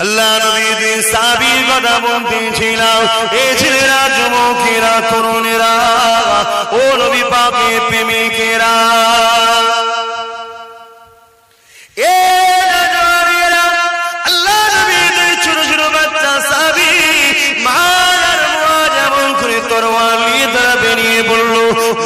আল্লাহ নবীর সাহাবীর কথা বলতেছিলাম। এই ছেলেরা, যুবকেরা, তরুণেরা, ও নবী পাকের প্রেমিকেরা, আল্লাহ নবীর ছোট ছোট বাচ্চা সাহাবী মা আর মুআজ এমন করে তরোয়ার নিয়ে তারা বেরিয়ে পড়ল।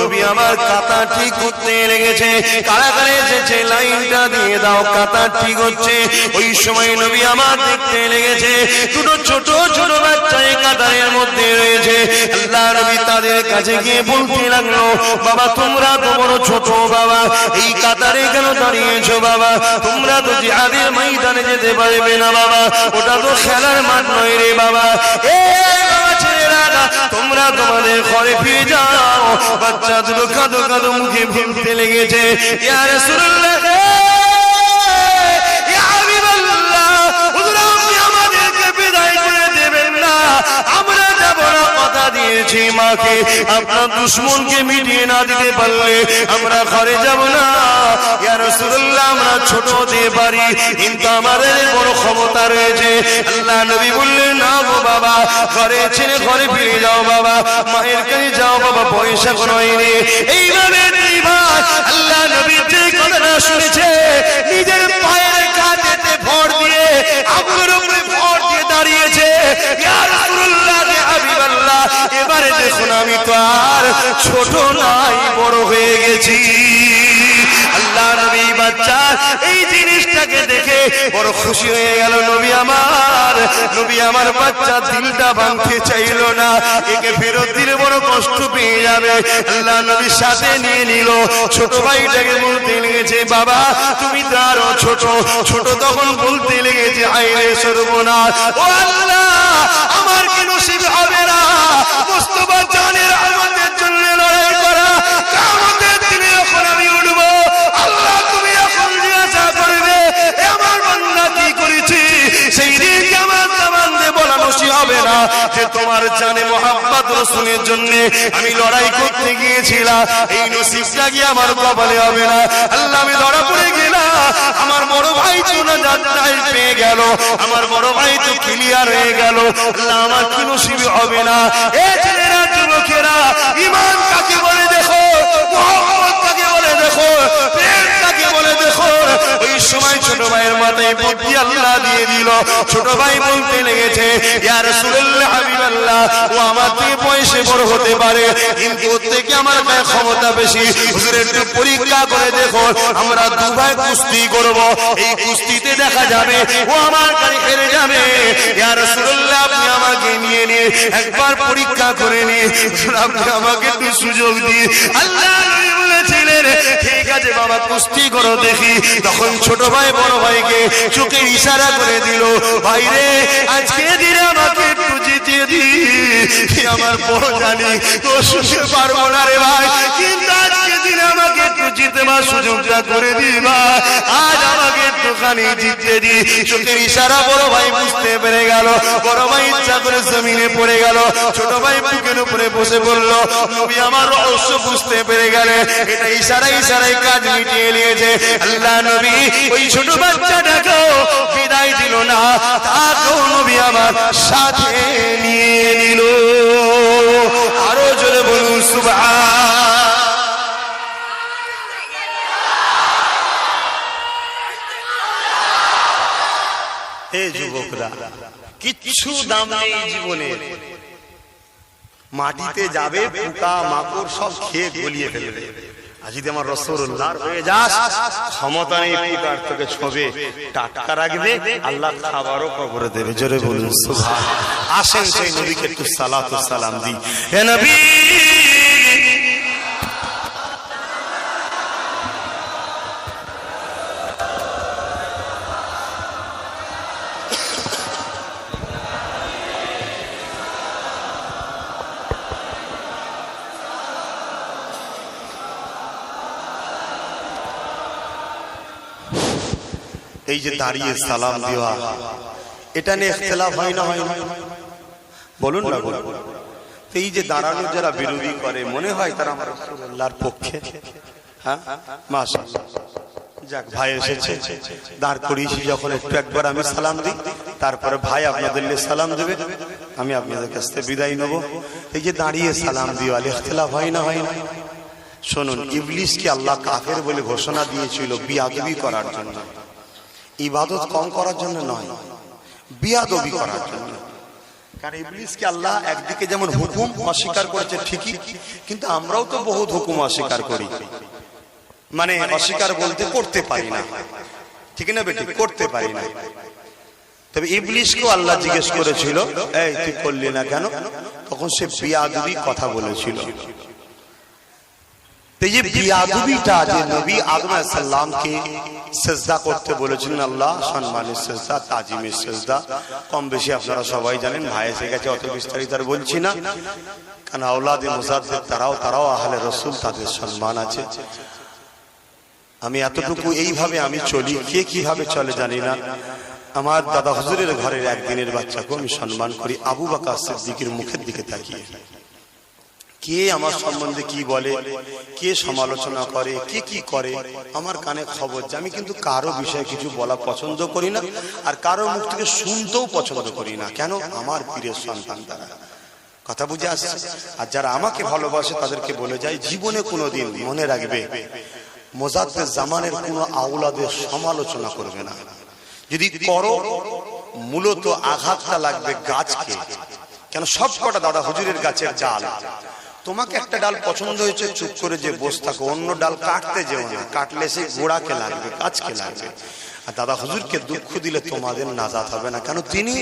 নবী আমার কাঁথা ঠিক করতে লেগেছে। কারাগারে এসেছে, লাইনটা দিয়ে দাও, কাঁথা ঠিক হচ্ছে। ওই সময় নবী আমার দেখতে লেগেছে দুটো ছোট ছোট বাচ্চা এই কাতারের মধ্যে রয়েছে। আল্লাহ নবী তাদের কাছে গিয়ে বলতে লাগলো, বাবা তোমরা তো বড় ছোট, বাবা এই কাতারে কেন দাঁড়িয়েছো? বাবা তোমরা তো জিহাদের ময়দানে যেতে পারবে না, বাবা ওটা তো খেলার মাঠ নয় রে বাবা। তোমরা তোমাদের ঘরে ফিরে যাও। বাচ্চা দুটো কাঁদো কাঁদো মুখে ভেঙতে লেগেছে। ইয়া রাসূলুল্লাহ, ইয়া হাবিবাল্লাহ, হুজুর আপনি আমাদেরকে বিদায় করে দেবেন না, আমরা যাব না। কথা দিয়েছি মাকে, আপনার দুশমনকে মিটিয়ে না দিতে পারলে আমরা ঘরে যাব না। ইয়া রাসূলুল্লাহ, আমরা ছোট হতে পারি কিন্তু আমাদের বড় ক্ষমতা রয়েছে। আল্লাহ নবী বললেন, না গো বাবা, ঘরে ছেড়ে ঘরে ফিরে যাও বাবা, মায়ের কাছে যাও বাবা, পয়সা কোনো হয়নি। এইভাবে আল্লাহ নবী যে কথাটা শুনেছে, নিজের পায়ের কাঁধেতে ভর দিয়ে, আবুর উপরে ভর দিয়ে দাঁড়িয়েছে। ইয়া রাসূলুল্লাহ, ইয়া হাবিবাল্লাহ, এবারে দেখুন আমি তো আর ছোট নাই, বড় হয়ে গেছি। আল্লাহ নবী বাচ্চা এই জিনিসটাকে দেখে বড় খুশি হয়ে গেল। নবী আমার বাচ্চা দিলটা ভাঙতে চাইল না, একে ফেরত দিলে বড় কষ্ট পেয়ে যাবে। আল্লাহ নবীর সাথে নিয়ে নিল। ছোট ভাইটাকে বলতে লেগেছে, বাবা তুমি তো আরো ছোট। ছোট তখন বলতে লেগেছে, আইরে সর্বনাশ, ও আল্লাহ আমার কি নসিব হবে না মুস্তাফা জানের আমাদের জন্য লড়াই করা? কিয়ামতের দিনে যখন আমি উঠব, আল্লাহ তুমি এখন জিজ্ঞাসা করবে আমার বান্দা কি করেছে? সেই দিন কিয়ামত জামানে বলা নসিব হবে না যে তোমার জানে মুহাম্মদ রাসূলের জন্য আমি লড়াই করতে গিয়েছিলাম, এই নসিবটা কি আমার কপালে হবে না? আল্লাহ আমি ধরা পড়ে গেলাম, আমার বড় ভাই তো না যাত্রায় পেয়ে গেল, আমার বড় ভাই তো ক্লিয়ার হয়ে গেল, আল্লাহ আমার কি নসিব হবে না? এই ছেলেরা, যুবকেরা, ঈমান কাকে বলে দেখো, মুহাম্মদ কাকে বলে দেখো, প্রেম কাকে বলে দেখো। ওই সময় ছোট ভাইয়ের মাথায় বুদ্ধি আল্লাহ দিয়ে দিল। ছোট ভাই বলতে লেগেছে, ইয়া রাসূলুল্লাহ, হাবিবাল্লাহ, ও আমার থেকে বয়সে বড় হতে পারে কিন্তু ওর থেকে আমার গায়ে ক্ষমতা বেশি। হুজুর একটু পরীক্ষা করে দেখো, আমরা দু ভাই কুস্তি করব, এই কুস্তিতে দেখা যাবে ও আমার গায়ে হেরে যাবে। ইয়া রাসূলুল্লাহ, আপনি আমাকে নিয়ে একবার পরীক্ষা করে নিন, আপনি আমাকে একটু সুযোগ দিন। আল্লাহ নবী বলেছিলেন, ঠিক আছে বাবা কুস্তি করো দেখি। তখন ছোট ভাই বড় ভাইকে চোখে ইশারা করে দিল, ভাই রে আজকে দিনে আমাকে একটু জিতিয়ে দি। আমার বড় জানি তো শুনতে পারবো না রে ভাই, কিন্তু আজকে দিনে আমাকে একটু জিতবার সুযোগটা করে দিবা, আজ আমাকে একটুখানি জিততে দি। চোখের ইশারা বড় ভাই বুঝতে পেরে গেল। বড় ভাই ইচ্ছা করে জমিনে পড়ে গেল, ছোট ভাই বুকের উপরে বসে পড়ল। নবী আমার রহস্য বুঝতে পেরে গেলেন, এটা ইশারায় কাজ মিটিয়ে নিয়েছে। আল্লাহ নবী ওই ছোট বাচ্চাটাকেও বিদায় দিল না, তাকেও নবী আমার সাথে নিয়ে নিল। আরো জোরে বলুন সুবহান। হে যুবকরা, কিচ্ছু দাম নেই জীবনে, মাটিতে যাবে, পোকা মাকড় সব খেয়ে গলিয়ে ফেলবে। আর যদি আমার রাসূলুল্লাহর হয়ে যাস, ক্ষমতা নেই পোকার তোকে ছোঁবে, টাটকা রাখবে, আল্লাহ খাবারও কবরে দেবে। জোরে বলুন সুবহান। আসেন সেই নবীকে একটু সালাত ও সালাম দিই। হে নবী, এই যে দাঁড়িয়ে সালাম দেওয়া, এটা নিয়ে ইখতিলাফ হয় না? হয় না? বলুন না বলুন। এই যে দাঁড়ানো যারা বিরোধী করে, মনে হয় তারা আমার রাসূলুল্লাহর পক্ষে? হ্যাঁ মাশাআল্লাহ, যাক ভাই এসেছে, দাঁড় করিয়েছি যখন একটু একবার আমি সালাম দিই, তারপরে ভাই আপনাদের সালাম দেবে, আমি আপনাদের কাছ থেকে বিদায় নেব। এই যে দাঁড়িয়ে সালাম দিও, আল ইখতিলাফ হয় না হয় না? শুনুন, ইবলিসকে আল্লাহ কাফের বলে ঘোষণা দিয়েছিল বিয়াদবি করার জন্য, ইবাদত কম করার জন্য নয়, বিয়াদবি করার জন্য। কারণ ইবলিসকে আল্লাহ একদিকে যেমন হুকুম অস্বীকার করেছে ঠিকই, কিন্তু আমরাও তো বহুত হুকুম অস্বীকার করি, মানে অস্বীকার বলতে করতে পারি না, ঠিক না বেটি? করতে পারি না। তবে ইবলিসকেও আল্লাহ জিজ্ঞেস করেছিল, এই তুই করলি না কেন? তখন সে বিয়াদবি কথা বলেছিল। এই যে বিয়াদবিটা, যে নবী আদম আলাইহিস সালামকে সিজদা করতে বলেছিলেন আল্লাহ, সম্মানের সিজদা, তাজিমের সিজদা, কম বেশি আপনারা সবাই জানেন, ভাই এসে গেছে, অত বিস্তারিত আর বলছি না। কারণ আওলাদে মুজাদ্দিদ তারাও আহলে রাসূল, তাদের সম্মান আছে। আমি এতটুকু এইভাবে আমি চলি, কে কিভাবে চলে জানি না। আমার দাদা হুজুরের ঘরের একদিনের বাচ্চাকে আমি সম্মান করি, আবু বকর সিদ্দিকের মুখের দিকে তাকিয়ে। কে আমার সম্বন্ধে কি বলে, কে সমালোচনা করে, কে কি করে, আমার কানে খবর যে আমি কিন্তু কারো বিষয়ে কিছু বলা পছন্দ করি না, আর কারো মুখ থেকে শুনতেও পছন্দ করি না। কেন? আমার প্রিয় সন্তান তারা, কথা বুঝে আসছে। আর যারা আমাকে ভালোবাসে তাদেরকে বলে যায়, জীবনে কোনোদিন মনে রাখবে মুজাদ্দিদ জামানের কোনো আওলাদের সমালোচনা করবে না। যদি করো, মূলত আঘাতটা লাগবে গাছকে। কেন? সব কটা দাদা হুজুরের গাছের ডাল, তোমাকে একটা ডাল পছন্দ হয়েছে, চুপ করে যে বসে থাকো, অন্য ডাল কাটতে যেও না, কাটলে সেই গোড়াকে লাগবে, গাছকে লাগবে। আর দাদা হুজুরকে দুঃখ দিলে তোমাদের নাজাত হবে না। কেন? তিনি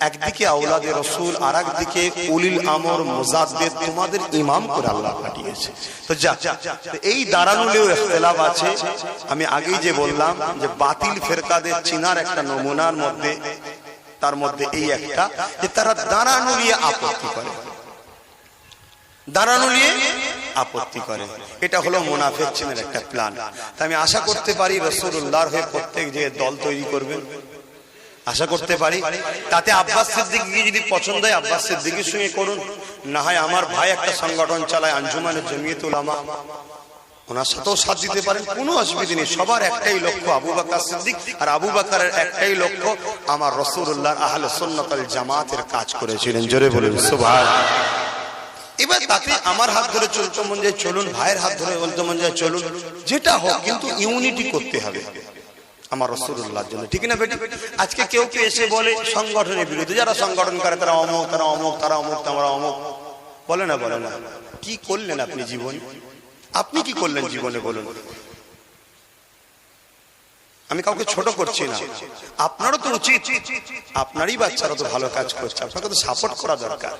একদিকে আওলাদে রাসূল, আর একদিকে উলিল আমর মুজাদ্দিদ, তোমাদের ইমাম করে আল্লাহ পাঠিয়েছে। তো যা এই দাঁড়ানোলেও ইখতিলাফ আছে। আমি আগেই যে বললাম যে বাতিল ফেরকাদের চিনার একটা নমুনার মধ্যে, তার মধ্যে এই একটা, যে তারা দাঁড়ানো নিয়ে আপত্তি করে, দাঁড়ানো নিয়ে আপত্তি করে। এটা হলো মুনাফিক চিনের একটা প্ল্যান। তাই আমি আশা করতে পারি রাসূলুল্লাহর হয়ে প্রত্যেক যে দল তৈরি করবেন, আশা করতে পারি। তাতে আব্বাস সিদ্দিকীকে যদি পছন্দ হয় আব্বাস সিদ্দিকীর সঙ্গে করুন, না হয় আমার ভাই একটা সংগঠন চালায় আঞ্জুমানে জমিয়ত উলামা, ওনার সাথেও সাথ দিতে পারেন, কোনো অসুবিধা নেই। সবার একটাই লক্ষ্য আবু বকর সিদ্দিক, আর আবু বকরের একটাই লক্ষ্য আমার রাসূলুল্লাহর আহলে সুন্নাত ওয়াল জামাতের কাজ করেছিলেন। জোরে বলুন সুবহানাল্লাহ। এবার তাকে আমার হাত ধরে চলতে মন যায় চলুন, ভাইয়ের হাত ধরে চলতে মন যায় চলুন, যেটা হোক, কিন্তু ইউনিটি করতে হবে আমার রাসূলুল্লাহর জন্য, ঠিক না বেটি? আজকে কেউ কেউ এসে বলে সংগঠনের বিরুদ্ধে, যারা সংগঠন করে তারা অমুক, তারা অমুক, তারা অমুক, তারা অমুক, বলে না, বলে না। কি করলেন আপনি জীবনে? আপনি কি করলেন জীবনে বলুন? আমি কাউকে ছোট করছি না, আপনারও তো উচিত, আপনারই বাচ্চারা তো ভালো কাজ করছে, আপনাকে তো সাপোর্ট করা দরকার।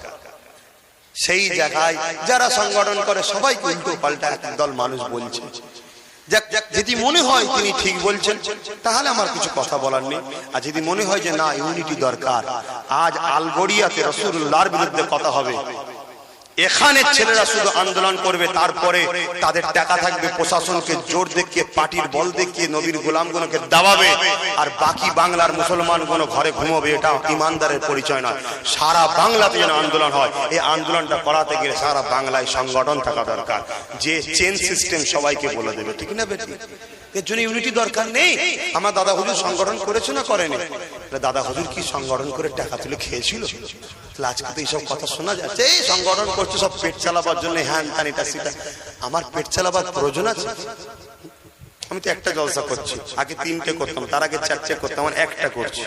সেই জায়গায় যারা সংগঠন করে সবাইকে উল্টো পাল্টা একদল মানুষ বলছে, যদি মনে হয় তিনি ঠিক বলছেন তাহলে আমার কিছু কথা বলার নেই। আর যদি মনে হয় যে না, ইউনিটি দরকার, আজ আলগড়িয়াতে রাসূলুল্লাহর বিরুদ্ধে কথা হবে, এখানে ছেলেরা শুধু আন্দোলন করবে, তারপরে তাদের টাকা থাকবে, প্রশাসনকে জোর দেখিয়ে, পার্টির বল দেখিয়ে নবীর গোলামগুলোকে দাবাবে, আর বাকি বাংলার মুসলমানগুলো ঘরে ঘুমাবে, এটা ইমানদারের পরিচয় নয়। সারা বাংলাতে যেন আন্দোলন হয়, এই আন্দোলনটা করাতে গেলে সারা বাংলায় সংগঠন থাকা দরকার, যে চেন সিস্টেম সবাইকে বলে দেবে, ঠিক না বেটি? এর জন্য ইউনিটি দরকার নেই। আমার দাদা হুজুর সংগঠন করেছে না করেনি? দাদা হুজুর কি সংগঠন করে টাকা তুলে খেয়েছিল? আজকে তো এইসব কথা শোনা যাচ্ছে, এই সংগঠন করছে সব পেট চালাবার জন্য, হ্যান ত্যান এটা সেটা। আমার পেট চালাবার প্রয়োজন আছে? আমি তো একটা জলসা করছি, আগে 3টে করতাম, তার আগে 4টে করতাম, আমার একটা করছি।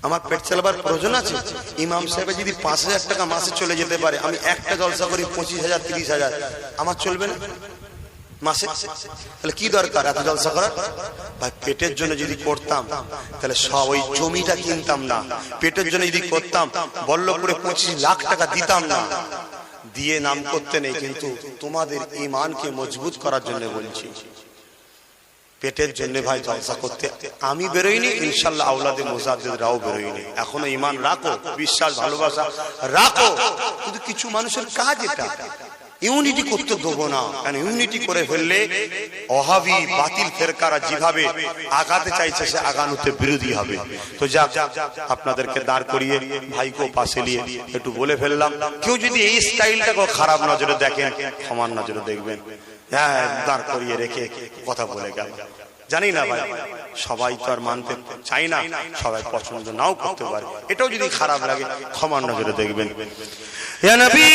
আমার পেট চালাবার প্রয়োজন আছে? ইমাম সাহেব যদি 5,000 টাকা মাসে চলে যেতে পারে, আমি একটা জলসা করি 25,000 30,000, আমার চলবে না মাসে? তাহলে কি দরকার এত জলসা করার? ভাই পেটের জন্য যদি করতাম তাহলে সব ওই জমিটা কিনতাম না, পেটের জন্য যদি করতাম বল্লভপুরে 25 লাখ টাকা দিতাম না, দিয়ে নাম করতে নেই, কিন্তু তোমাদের ঈমানকে মজবুত করার জন্য বলছি। পেটের জন্য ভাই জলসা করতে আমি বেরোইনি, ইনশাআল্লাহ আওলাদে মুজাদ্দিদরাও বেরোইনি। এখনো ঈমান রাখো, বিশ্বাস ভালোবাসা রাখো, কিন্তু কিছু মানুষের কাজ এটা, ইউনিটি করতে দেবো না। কারণ ইউনিটি করে ফেললে ওহাবি বাতিল ফেরকারা যেভাবে আগাতে চাইছে সে আগানোতে বিরোধী হবে। তো যাক, আপনাদেরকে দাঁড় করিয়ে ভাইকেও পাশে নিয়ে একটু বলে ফেললাম। কেউ যদি এই স্টাইলটাকে খারাপ নজরে দেখেন, ক্ষমার নজরে দেখবেন। দাঁড় করিয়ে রেখে কথা বলে গেল। জানি না ভাই, সবাই তো আর মানতে চাই না, সবাই পছন্দ নাও করতে পারে, এটাও যদি খারাপ লাগে ক্ষমার নজরে দেখবেন। ইয়া নবী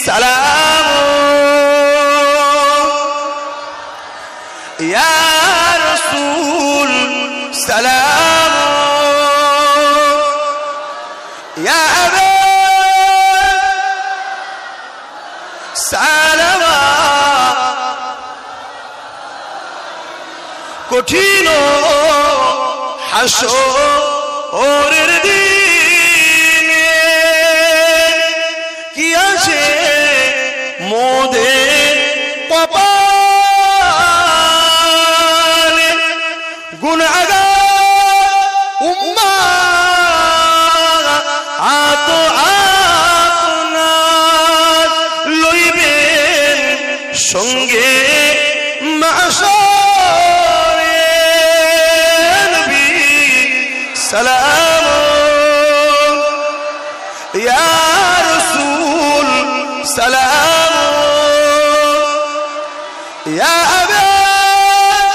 সালাম, ইয়া রাসূল সালাম, ইয়া হাবিব সালাম। কঠিন হাসরের দিনে কি আছে মোদের কপালে, গুনাহগার উম্মাত আপনার লইবেন সঙ্গে মাশারে। নবী সালাম, ইয়া রাসূল সালাম, ইয়া হাবিব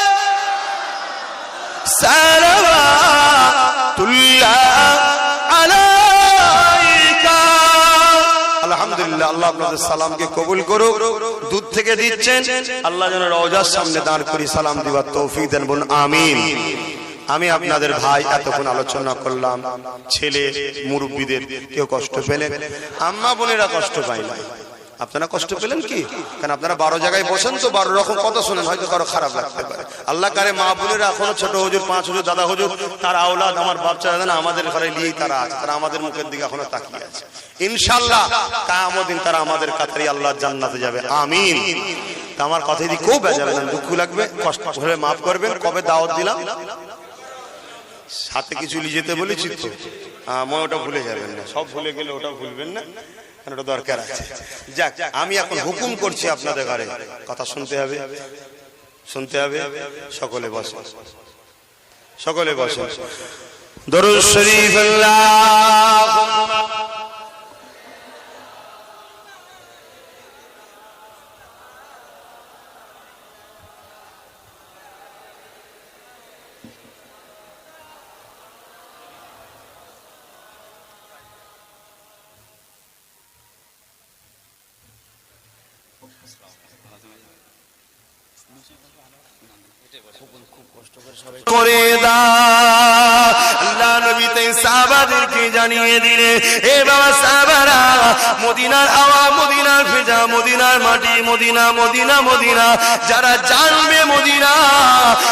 সালাওয়াতুল্লাহ আলাইকা। আলহামদুলিল্লাহ, আল্লাহ আপনাদের সালামকে কবুল করুক। দুধ থেকে দিচ্ছেন, আল্লাহ যেন রওজার সামনে দাঁড় করি সালাম দিবার তৌফিক দেন, বলুন আমিন। আমি আপনাদের ভাই এতক্ষণ আলোচনা করলাম, ছেলে মুরব্বীদের কেউ কষ্ট পেলেন? আম্মা বোনেরা কষ্ট পায় না, আপনারা কষ্ট পেলেন কি? কারণ আপনারা 12 জায়গায় বসেন তো 12 রকম কথা শোনেন, হয়তো কারো খারাপ লাগতে পারে। আল্লাহ কারে মা বোনেরা এখনো ছোট হুজুর, 5 হুজুর, দাদা হুজুর, তার আওলাদ আমার বাচ্চা না আমাদের ঘরে নিয়েই তারা আছে, তারা আমাদের মুখের দিকে এখনো তাকিয়ে আছে। ইনশাআল্লাহ কিয়ামত দিন তারা আমাদের কাতারে আল্লাহর জান্নাতে যাবে, আমিন। তা আমার কথা যদি খুব বেজার না, দুঃখ লাগবে, কষ্ট হলে মাফ করবেন। কবে দাওয়াত দিলাম? সাথে কিছু নিয়ে যেতে বলেছি তো, মই ওটা ভুলে যাবেন না, সব ভুলে গেলে ওটা ভুলবেন না, ওটা দরকার আছে। যাক, আমি এখন হুকুম করছি আপনাদের ঘরে কথা শুনতে হবে, শুনতে হবে। সকলে বসে, সকলে বসে। দরুদ শরীফ আল্লাহুম্মা করে দাও। আল্লাহ নবী তাই সাহাবাদেরকে জানিয়ে দিলে, এ বাবা সাহাবারা, মদিনার হাওয়া, মদিনার ফেজা, মদিনার মাটি, মদিনা মদিনা মদিনা, যারা জানবে মদিনা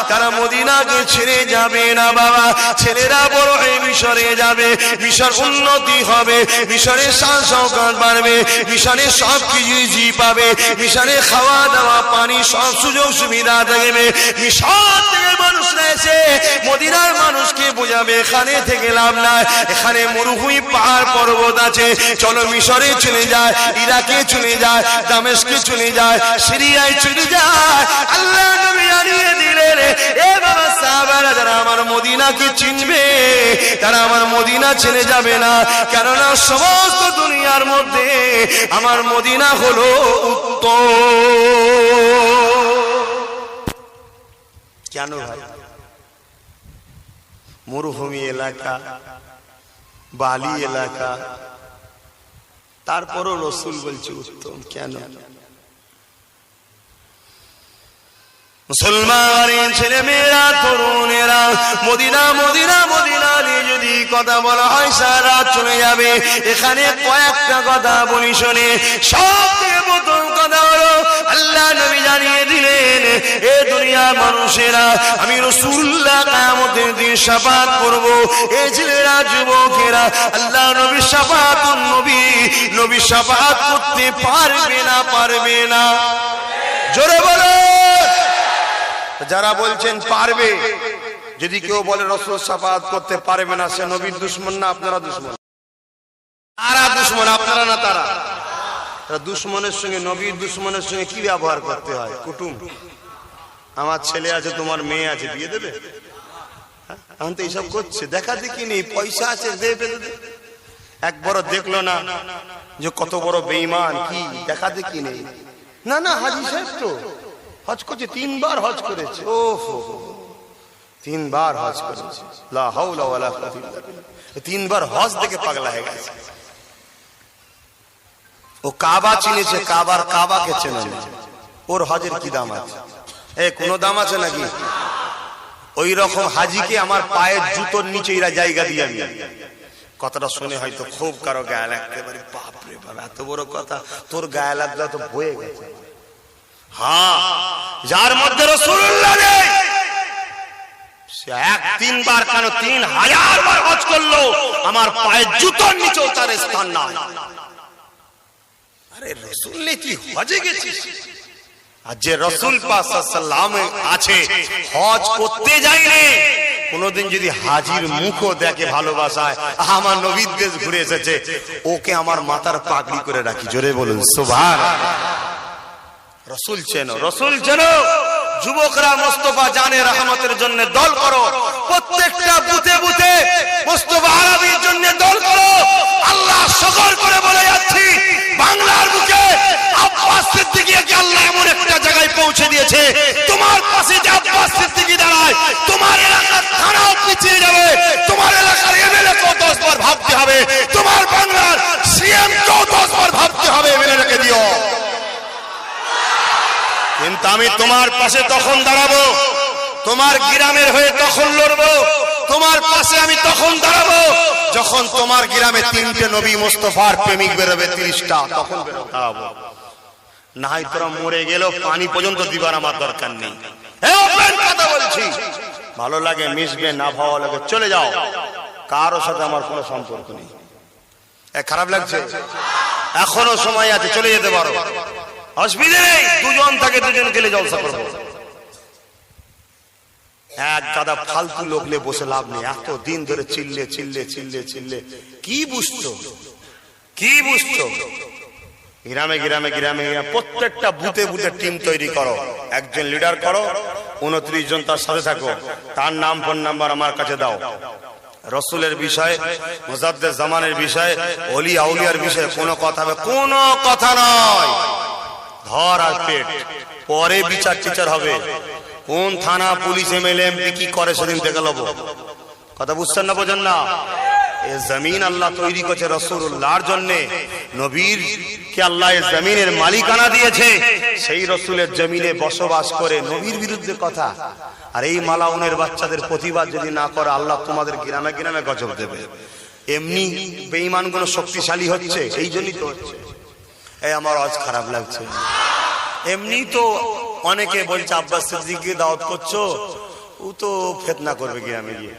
তারা মদিনাকে ছেড়ে যাবে না বাবা। ছেলেরা বড় হয়ে মিশরে যাবে, মিশর উন্নতি হবে, মিশরে শান শওকত বাড়বে, মিশরে সব কিছু জি পাবে, মিশরে খাওয়া দাওয়া পানি সব সুযোগ সুবিধা থাকবে। মিশর থেকে মানুষরা এসে মদিনার মানুষকে বোঝাবে এখানে থেকে লাভ নাই, এখানে মরুভূমি পাহাড় পর্বত আছে, চলো মিশরে চলে যায়, ইরাকে চলে যায়, দামেস্কে চলে যায়, সিরিয়ায় চলে যায়। আল্লাহ নবী জানিয়ে দিলেন, এ বাবা সাহাবারা, যারা আমার মদিনাকে চিনবে তারা আমার মদিনা ছেড়ে যাবে না, কেননা সমস্ত দুনিয়ার মধ্যে আমার মদিনা হলো উত্তম। কেন ভাই? মরুভূমি এলাকা, বালি এলাকা, তারপরও রসুল বলছে উত্তম। কেন? মুসলমান ছেলে মেয়েরা, তরুণেরা, মদিনা মদিনা মদিনা নিয়ে যদি কথা বলা হয় সারা চলে যাবে। এখানে কয়েকটা কথা বলি শোনে। সবথেকে প্রথম কথা হলো, আল্লাহ নবী জানিয়ে দিলেন, এ দুনিয়ার মানুষেরা আমি রাসূলুল্লাহ কিয়ামতের দিন শাফাআত করব। এ ছেলেরা, যুবকেরা, আল্লাহ নবী শাফাআতুন নবী, নবী শাফাআত করতে পারবে না, পারবে না? জোরে বলো। যারা বলছেন পারবে, যদি কেউ বলে রাসূল শাফাআত করতে পারবে না, সে নবীর দুশমন না আপনারা দুশমন? তারা দুশমন, আপনারা না তারা? দুশমনের সঙ্গে, নবীর দুশমনের সঙ্গে কি ব্যবহার করতে হয়? কুটুম। আমার ছেলে আছে, তোমার মেয়ে আছে, দিয়ে দেবে? এখন তো এইসব করছে, দেখা দেখি নেই, পয়সা আছে, দেবে। একবারও দেখলো না যে কত বড় বেঈমান, কি দেখা দেখি নেই। না না, হাজি সাহেব তো হজ করছে, 3 বার হজ করেছে। ও 3 বার হজ করেছে, লা হাওলা ওয়ালা কুওয়াতা ইল্লা বিল্লাহ। 3 বার হজ দেখে পাগলা হয়ে গেছে। ও কাবা চিনেছে, কাবাকে চেনে না। ওর হজের কি দাম আছে? কোনো দাম আছে নাকি? ওই রকম হাজিকে আমার পায়ের জুতোর নিচে এরা জায়গা দিয়ে আমি। কথাটা শুনে হয়তো খুব কারো গায়ে লাগতে পারে, বাপরে বাপ এত বড় কথা, তোর গায়ে লাগলে তো বয়ে গেছে। হ্যাঁ, যার মধ্যে রাসূলুল্লাহ নেই সে 3 বার কেন 3000 বার হজ করলো, আমার পায়ের জুতোর নিচেও তার স্থান নাই। আরে রাসূল নেই, তুই হজে গেছিস? আর যে রাসূল পাক সাল্লাল্লাহু আলাইহি ওয়াসাল্লাম আছে, হজ করতে যায়নি, কোনদিন যদি হাজির মুখও দেখে ভালোবাসায়, আমার নবীর দেশ ঘুরে এসেছে, ওকে আমার মাথার পাগড়ি করে রাখি। জোরে বলুন সুবহানাল্লাহ। রাসূল চেনো, রাসূল চেনো। যুবকরা মুস্তাফা জানে রহমতের জন্য দল করো, প্রত্যেকটা বুথে বুথে মুস্তাফা আরবির জন্য দল করো। আল্লাহ শকর করে বলে যাচ্ছি, বাংলার বুকে আব্বাস সিদ্দিকীকে আল্লাহ এমন একটা জায়গায় পৌঁছে দিয়েছে, তোমার পাশে যে আব্বাস সিদ্দিকী দাঁড়ায়, তোমার এলাকার থানাও পিছিয়ে যাবে, তোমার এলাকার এমএলএ কেও 10 বার ভাবতে হবে, তোমার বাংলার সিএম কেও 10 বার ভাবতে হবে, মেনে রেখে দিও। কিন্তু আমি তোমার পাশে তখন দাঁড়াবো, তোমার গ্রামের হয়ে তখন লড়বো, তোমার পাশে আমি তখন দাঁড়াবো যখন তোমার গ্রামে 3টে নবী মুস্তাফার প্রেমিক বেরোবে, 30টা, তখন দাঁড়াবো। না হয় তোরা মরে গেলেও পানি পর্যন্ত দিবার আমার দরকার নেই। কথা বলছি, ভালো লাগে মিশবে, না ভালো লাগে চলে যাও, কারোর সাথে আমার কোনো সম্পর্ক নেই। খারাপ লাগছে? এখনো সময় আছে, চলে যেতে পারো, অসুবিধা নেই। 2 জন থাকে, 2 জন গেলে জলসা করবো। এক গাদা ফালতু লোকলে বসে লাভ নেই। এত দিন ধরে চিল্লে চিল্লে চিল্লে চিল্লে কি বুঝতো, কি বুঝতো? গ্রামে গ্রামে গ্রামে প্রত্যেকটা বুথে বুথে টিম তৈরি করো, একজন লিডার করো, 29 জন তার সাথে থাকো, তার নাম ফোন নাম্বার আমার কাছে দাও। রসুলের বিষয়ে, মুজাদ্দেদ জামানের বিষয়ে, ওলি আউলিয়ার বিষয়ে কোনো কথা হবে, কোনো কথা নয়। ধর আর পেট, পরে বিচার টিচার হবে। কোন থানা, পুলিশ, এমএলএ, এমপি কি করে সেদিন দেখে লব। কথা বুঝছেন না, বোঝেন না? এই জমিন আল্লাহ তৈরি করেছে রাসূলুল্লাহর জন্য, নবীর কে আল্লাহ এই জমিনের মালিকানা দিয়েছে, সেই রাসূলের জমিনে বসবাস করে নবীর বিরুদ্ধে কথা। আর এই মালাউনের বাচ্চাদের প্রতিবাদ যদি না করে, আল্লাহ তোমাদের গ্রামে গ্রামে গজব দেবে। এমনি বেঈমানগুলো শক্তিশালী হচ্ছে, এই জন্যই তো হচ্ছে। এই আমার আজ খারাপ লাগছে। এমনি তো অনেকে বলছে আব্বাস সিদ্দিকীকে দাওয়াত করছো, ও তো ফিতনা করবে গ্রামে গিয়ে।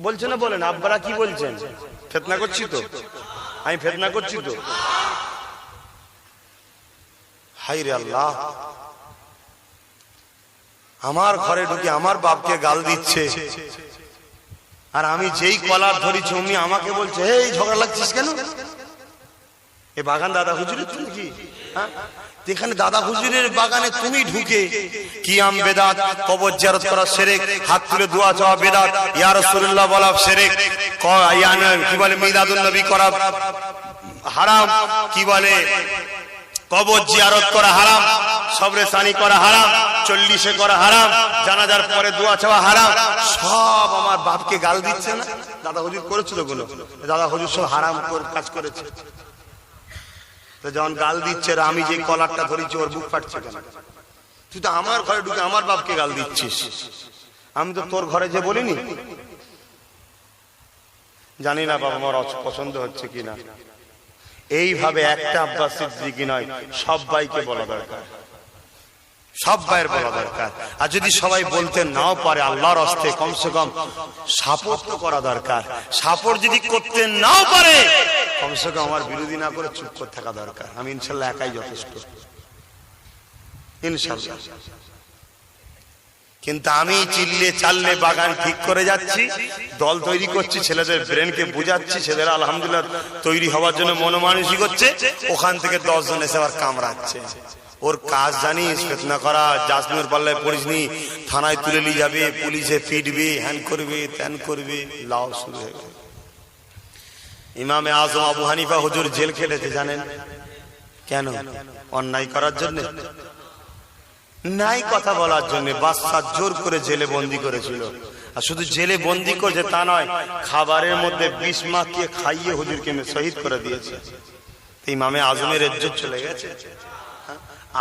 বলছে না, বলেন আব্বারা কি বলছেন? ফিতনা করছি তো, আমি ফিতনা করছি তো। হায় রে আল্লাহ, আমার ঘরে ঢুকে আমার বাপকে গাল দিচ্ছে, আর আমি যেই কলার ধরেছি অমনি আমাকে বলছে এই ঝগড়া লাগছিস কেন? এ বাগান দাদা হুজুরের তুমি কি? হ্যাঁ, যেখানে দাদা হুজুরের বাগানে তুমি ঢুকে কিয়াম বেদাত, কবর জিয়ারত করা শিরক, হাত তুলে দোয়া চাওয়া বেদাত, ইয়া রাসূলুল্লাহ বলা শিরক, কি বলে মিলাদুন নবী করা হারাম, কি বলে কবর জিয়ারত করা হারাম, সবরে সানি করা হারাম, 40 করা হারাম, জানাজার পরে দোয়া চাওয়া হারাম, সব আমার বাপকে গাল দিচ্ছে না? দাদা হুজুর করেছিল গুলো, দাদা হুজুর সব হারাম কাজ করেছে। যখন গাল দিচ্ছে, আমি যে কলারটা ধরেছি ওর বুক ফাটছে কেন? তুই তো আমার ঘরে ঢুকে আমার বাপকে গাল দিচ্ছিস, আমি তো তোর ঘরে যে বলিনি। জানি না বাবা আমার পছন্দ হচ্ছে কিনা। এইভাবে একটা আব্বাস সিদ্দিকী নয়, সবাইকে বলা দরকার, সবাইয়ের বলা দরকার। আর যদি সবাই বলতে নাও পারে, আল্লাহর হস্তে কমসে কম সাপোর্ট তো করা দরকার। সাপোর্ট যদি করতে নাও পারে, কমসে কম আমার বিরোধী না করে চুপ করে থাকা দরকার। আমি ইনশাল্লাহ একাই যথেষ্ট, ইনশাল্লাহ। কিন্তু আমি চিল্লে চাললে বাগান ঠিক করে যাচ্ছি, দল তৈরি করছি, ছেলেদের ব্রেনকে বুঝাচ্ছি, ছেলেরা আলহামদুলিল্লাহ তৈরি হওয়ার জন্য মনোমানসিক হচ্ছে, ওখান থেকে 10 জন এসে আবার কামড়াচ্ছে। ওর কাজ জানিস? ফিতনা করা। জাসমিনের পাল্লায় পড়িসনি, থানায় তুলে নিয়ে যাবে, পুলিশে পিটবে, হ্যান করবে, ত্যান করবে, লাও শুরু হয়ে গেল। ইমামে আজম আবু হানিফা হুজুর জেল খেটেছে জানেন? কেন? অন্যায় করার জন্য? নাই, কথা বলার জন্য। বাদশা জোর করে জেলে বন্দি করেছিল। আর শুধু জেলে বন্দি করেছে তা নয়, খাবারের মধ্যে বিষ মাখিয়ে খাইয়ে হুজুরকে শহীদ করে দিয়েছে। ইমামে আজমের ইজ্জত চলে গেছে।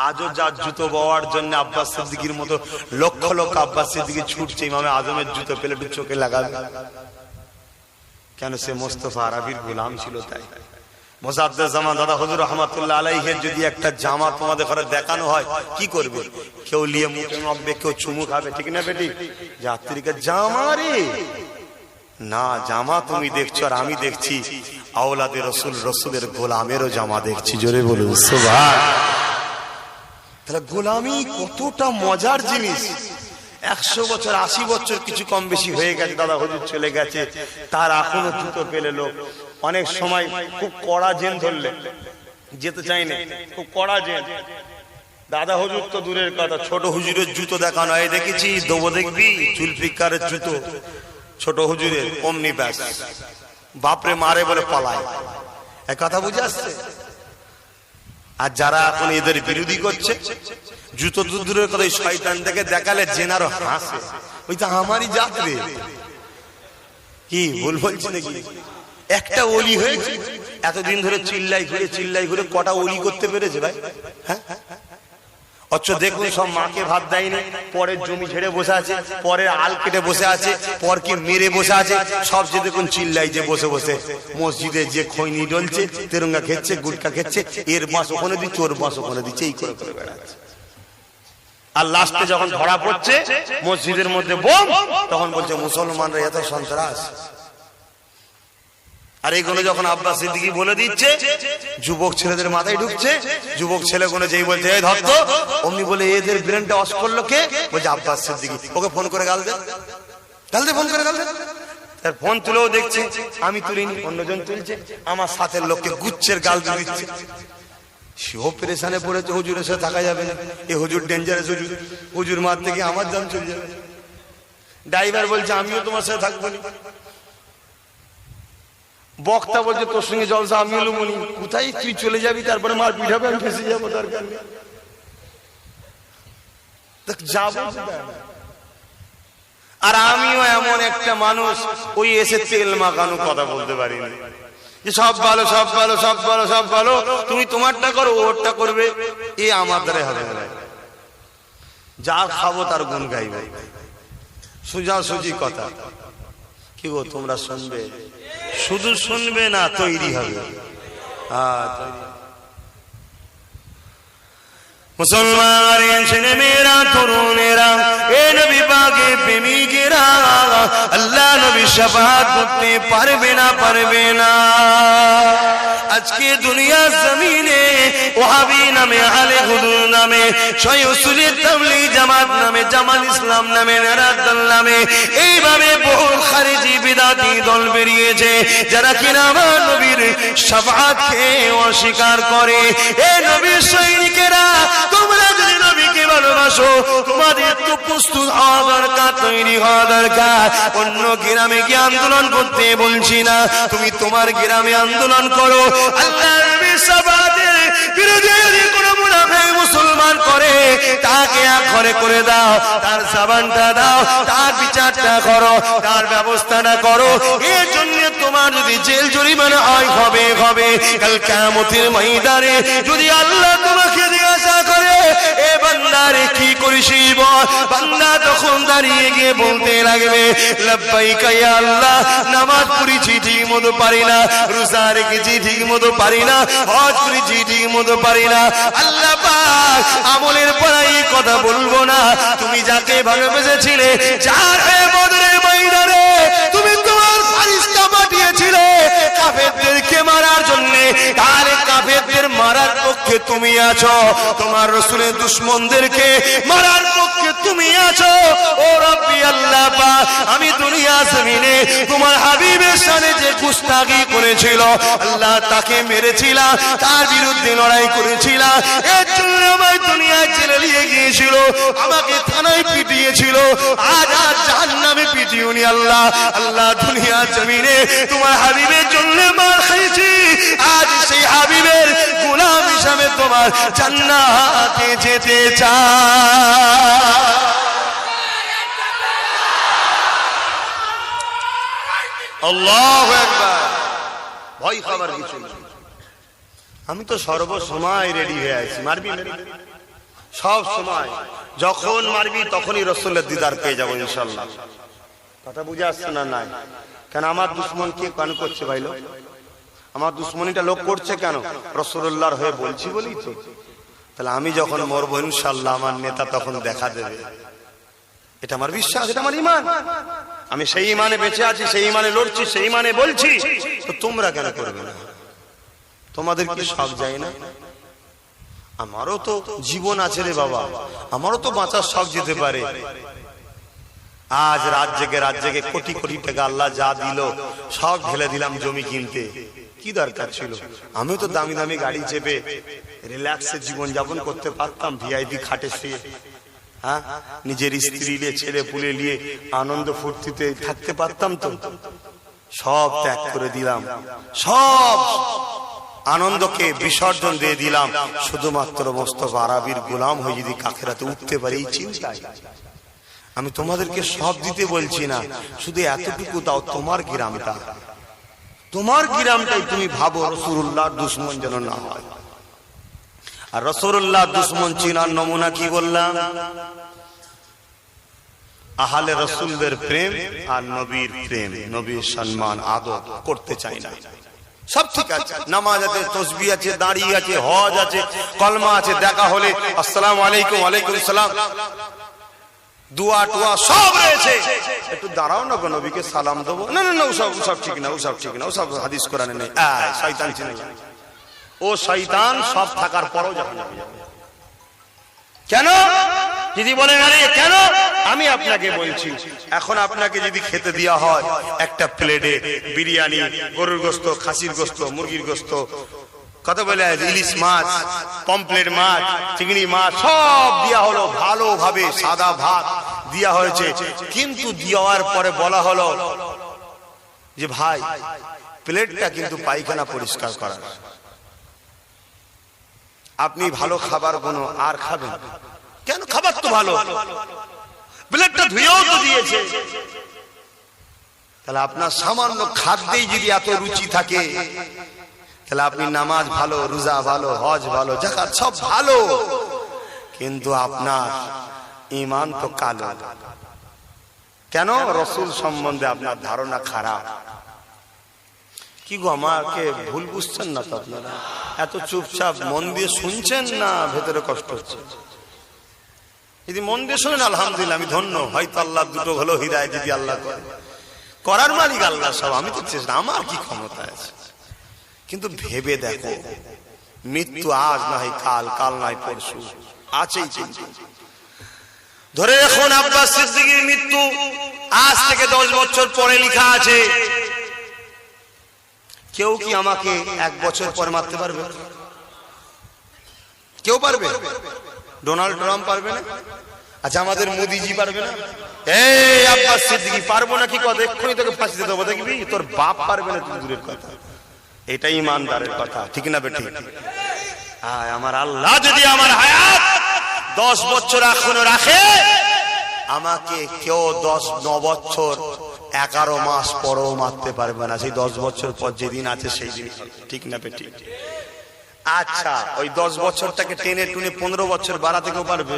আজও যার জুতো বওয়ার জন্য আব্বাস সিদ্দিকীর মতো লক্ষ লক্ষ আব্বাস সিদ্দিকী ছুটছে ইমামে আজমের জুতো পেলে একটু চোখে লাগাবে। কেন? সে মোস্তফা আরবির গোলাম ছিল। তাই মোসাদ্দেদ জামান দাদা হুজুর রহমাতুল্লাহ আলাইহির যদি একটা জামা তোমাদের ঘরে দেখানো হয়, কি করবে? কেউ লিয়ে মুখে মাখবে, কেউ চুমু খাবে, ঠিক না বেটি? যাত্রীকে জামা রে না, জামা তুমি দেখছো আর আমি দেখছি আওলাদে রসুল, রসুলের গোলামেরও জামা দেখছি। জোরে বলুন সুবহান। তাহলে গোলামি কতটা মজার জিনিস। 100 বছর 80 বছর কিছু কম বেশি হয়ে গেছে, দাদা হুজুর চলে গেছে, তার এখনো জুতো পেলে লোক অনেক সময় খুব কড়া জেন ধরলে যেতে চাই না, খুব কড়া জেন। দাদা হুজুর তো দূরের কথা, ছোট হুজুরের জুতো দেখানো হয়, দেখেছি দেবো দেখবি জুলফিকারের জুতো ছোট হুজুরের, অমনি ব্যাস বাপরে মারে বলে পালায়। এক কথা বুঝে আসছে? আর যারা এখন এদের বিরোধী করছে, জুতো দূরের কথা, শয়তান থেকে দেখালে জেনারও হাসে, ওই তো আমারই যাত্রী। কি ভুল বলছি নাকি? একটা ওলি হয়েছে, এতদিন ধরে চিল্লাই ঘুরে কটা ওলি করতে পেরেছে ভাই? হ্যাঁ, অথচ দেখুন সব মাকে ভাত দেয়নি, পরের জমি ছেড়ে বসে আছে, পরের আল কেটে বসে আছে, পরকে মেরে বসে আছে, সব যে দেখুন চিল্লাই যে বসে বসে মসজিদে যে খৈনি ডলছে, তেরঙ্গা খেচ্ছে, গুটকা খেচ্ছে, এর বাঁশ ওখানে দিচ্ছে, ওর বাঁশ ওখানে দিচ্ছে, এই করে করে বেড়াচ্ছে। আর লাস্টে যখন ধরা পড়ছে মসজিদের মধ্যে বোম, তখন বলছে মুসলমানরা এত সন্ত্রাস। আর এইগুলো যখন আব্বাস সিদ্দিকী বলে দিচ্ছে, যুবক ছেলেদের মাথায় ঢুকছে, যুবক ছেলেগুলো যেই বলছে এই ধর তো, অমনি বলে এদের ব্রেনটা অস করলো কে? বলছে আব্বাস সিদ্দিকী। ওকে ফোন করে গাল দে, ফোন করে গাল দে। তার ফোন তুলেও দেখছে আমি তুলিনি, অন্যজন তুলছে, আমার সাথের লোককে গুচ্ছের গাল দিচ্ছে। সেও পেরেশানে পড়েছে, হুজুরের সাথে থাকা যাবে না, এ হুজুর ডেঞ্জারাস হুজুর, হুজুর মারতে গিয়ে আমার জান চলে যাবে। ড্রাইভার বলছে আমিও তোমার সাথে থাকবো না। বক্তা বলছে তোর সঙ্গে জলসা আমি লুমনি, কোথায় তুই চলে যাবি, তারপরে মার পিঠ হবে, আমি ফেসে যাবো, দরকার নেই যাবো। আর আমিও এমন একটা মানুষ, ওই এসে তেল মাখানো কথা বলতে পারি না, যে সব ভালো সব ভালো সব ভালো সব ভালো, তুমি তোমারটা করো ওরটা করবে, এ আমার দ্বারা হবে না। যা খাবো তার গুণ গাইবে, সোজা সুজি কথা। কি গো তোমরা শুনবে? শুধু শুনবে না, তৈরি হবে। মুসলমান ছেলে মেয়েরা, তরুণেরা, এ নবী পাকের প্রেমিকেরা, আল্লাহ নবী শাফাআত করতে পারবে না, পারবে না। আজকে দুনিয়ার জমিনে ওয়াহাবি নামে, আলে হুজুর নামে, শয় উসুলে তাবলীগ জামাত নামে, জামাত ইসলাম নামে, নারাদ দল নামে, এইভাবে বহু খারিজি বিদাতি দল বেরিয়েছে, যারা কিনা আমার নবীর শাফাআতকে অস্বীকার করে। এ নবীর সৈনিকেরা, তোমরা যদি নবীকে ভালোবাসো, তোমাদের তো প্রস্তুত হওয়া দরকার, তৈরি হওয়া দরকার। অন্য গ্রামে গিয়ে আন্দোলন করতে বলছি না, তুমি তোমার গ্রামে আন্দোলন করো। আল্লাহ নবীর শাফাআতের বিরোধী যদি কোনো মুনাফিক মুসলমান করে, তাকে আখরে করে দাও, তার জবানটা দাও, তার বিচারটা করো, তার ব্যবস্থাটা করো। এর জন্য তোমার যদি জেল জরিমানা হয়, হবে হবে। কাল কিয়ামতের ময়দানে যদি আল্লাহ তোমাকে জিজ্ঞাসা করে, এ বান্দারে কি করিস বল, বান্দা তখন দাঁড়িয়ে গিয়ে বলতে লাগবে লাব্বাইকা ইয়া আল্লাহ, নামাজ পড়েছি ঠিক মতো পারি না, রোজা রেখেছি ঠিক মতো পারি না, হজ করেছি ঠিক মতো পারি না। আল্লাহ পাক আমলের পড়াই কথা বলবো না, তুমি যাকে ভালোবেসেছিলে, যার বদরের ময়দানে তুমি তোমার ফারিস্তা পাঠিয়েছিলে কাফেরদেরকে মারার জন্য, তার কাফেরদের মারার পক্ষে তুমি আছো, তোমার রাসূলের দুশমনদেরকে মারার পক্ষে তুমি আছো। ও রব্বি আল্লাহ পাক, আমি দুনিয়া জমিনে তোমার হাবিবের সাথে যে গুস্তাখি করেছিল আল্লাহ তাকে মেরেছিল, তার বিরুদ্ধে লড়াই করেছিল, এর জন্য আমায় দুনিয়ায় ছেড়ে নিয়ে গিয়েছিল, আমাকে থানায় পিটিয়েছিল, আজ জাহান্নামে পিটিউনি আল্লাহ। আল্লাহ দুনিয়ার জমিনে তোমার হাবিবের জন্য মার খাইছি, আজ সেই হাবিবের গোলাম হিসাবে তোমার জান্নাতে যেতে চাই। আল্লাহু আকবার। ভয় খাবার কিছু নেই, আমি তো সর্বসময় রেডি হয়ে আছি। মারবি সব সময়, যখন মারবি তখনই রাসূলের দিদার পেয়ে যাবো ইনশাআল্লাহ। কথা বুঝে আসছে না? নাই কেন? আমার দুশ্মন কে কেন করছে ভাই লোক? আমার দুশ্মনীটা লোক করছে কেন? রাসূলুল্লাহর হয়ে বলছি বলি তো। তাহলে আমি যখন মরবো ইনশাআল্লাহ আমার নেতা তখন দেখা দেবে। এটা আমার বিশ্বাস, এটা আমার ঈমান। আমি সেই ঈমানে বেঁচে আছি, সেই ঈমানে লড়ছি, সেই ঈমানে বলছি। তো তোমরা কেন করবে না? তোমাদের কি সব যায় না? আমারও তো জীবন আছে রে বাবা, আমারও তো বাঁচার শখ যেতে পারে। আজ রাত জেগে কোটি কোটি টাকা আল্লাহ যা দিল সব ঢেলে দিলাম জমি কিনতে। কি দরকার ছিল? আমিও তো দামি দামি গাড়ি চেপে রিল্যাক্সে জীবন যাপন করতে পারতাম, ভিআইপি খাটে শুয়ে। হ্যাঁ, নিজের স্ত্রী নিয়ে ছেলে পুলে নিয়ে আনন্দ ফুর্তিতে থাকতে পারতাম তো। সব ত্যাগ করে দিলাম, সব আনন্দকে বিসর্জন দিয়ে দিলাম শুধুমাত্র মোস্তফা আরবির গোলাম হয়ে যদি কাখেরাতে উঠতে পারি এই চিন্তায়। আমি তোমাদেরকে সব দিতে বলছি না, শুধু এতটুকু দাও, তোমার গ্রামটা, তোমার গ্রামটাই তুমি ভাবো রাসূলুল্লাহর দুশমন যেন না হয়। আর রাসূলুল্লাহর দুশমন চিনার নমুনা কি বললাম? আহলে রাসূলদের প্রেম আর নবীর প্রেম, নবীর সম্মান আদর করতে চাই না। সব ঠিক আছে, নামাজ আছে, তাসবিহ আছে, দাঁড়ি আছে, হজ আছে, কলমা আছে, দেখা হলে আসসালামু আলাইকুম, ওয়ালাইকুম সালাম, দোয়া টোয়া সব রয়েছে। একটু দাঁড়াও না, নবীকে সালাম দেবো। না না না, ওসব ঠিক না, ওসব ঠিক না, ওসব হাদিস কোরআনে নেই। শয়তান চিনে যায়, ও শয়তান সব থাকার পরও জাহান্নামে যাবে। কেন? যদি বলেন আরে কেন, আমি আপনাকে বলছি, এখন আপনাকে যদি খেতে দেওয়া হয় একটা প্লেটে বিরিয়ানি, গরুর গোস্ত, খাসির গোস্ত, মুরগির গোস্ত, কত বলে ইলিশ মাছ, পমপ্লেট মাছ, চিংড়ি মাছ সব দেওয়া হলো, ভালোভাবে সাদা ভাত দেওয়া হয়েছে, কিন্তু দেওয়ার পরে বলা হলো যে ভাই প্লেটটা কিন্তু পায়খানা পরিষ্কার করা, আপনি ভালো খাবার কোনো আর খাবেন কেন? খাবার তো ভালো, প্লেটটা ধুয়েও তো দিয়েছে। তাহলে আপনার সামান্য খাদ্যেই যদি এত রুচি থাকে, তাহলে আপনি নামাজ ভালো, রোজা ভালো, হজ ভালো, যাকাত সব ভালো, কিন্তু আপনার ঈমান তো কালো। কেন? রাসূল সম্বন্ধে আপনার ধারণা খারাপ। কি গো, আমাকে ভুল বুঝছেন না তো আপনারা? এত চুপচাপ মন দিয়ে শুনছেন না ভেতরে কষ্ট হচ্ছে? যদি মন দিয়ে শোনেন আলহামদুলিল্লাহ, আমি ধন্য। হয়তো আল্লাহ দুটো হলো হৃদয় যদি আল্লাহ করে, করার মালিক আল্লাহ সব, আমি তো চেষ্টা, আমার কি ক্ষমতা আছে? কিন্তু ভেবে দেখো, মৃত্যু আজ না হয় কাল, কাল নয় পরশু, আছেই। কিন্তু ধরে রাখুন আব্বাস সিদ্দিকীর মৃত্যু আজ থেকে 10 বছর পরে লেখা আছে। কেউ কি আমাকে 1 বছর পর মারতে পারবে? কেউ পারবে? ডোনাল্ড ট্রাম্প পারবে না? আচ্ছা, আমাদের মোদিজি পারবে না? এই আব্বাস সিদ্দিকী পারবো না কি কথা? এক্ষুনি তোকে ফাঁসিতে দেবো, দেখবি? তোর বাপ পারবে না, তুই দূরের কথা। এটাই ইমানদারের কথা, ঠিক না বেঠিক? আমার আল্লাহ যদি আমার হায়াত 10 বছর এখনো রাখে, আমাকে কেউ 9 বছর 11 মাস পরও মারতে পারবে না। সেই 10 বছর পর যেদিন আছে সেই দিন, ঠিক না বেঠিক? আচ্ছা, ওই 10 বছরটাকে টেনে টুনে 15 বছর বাড়াতে কেউ পারবে?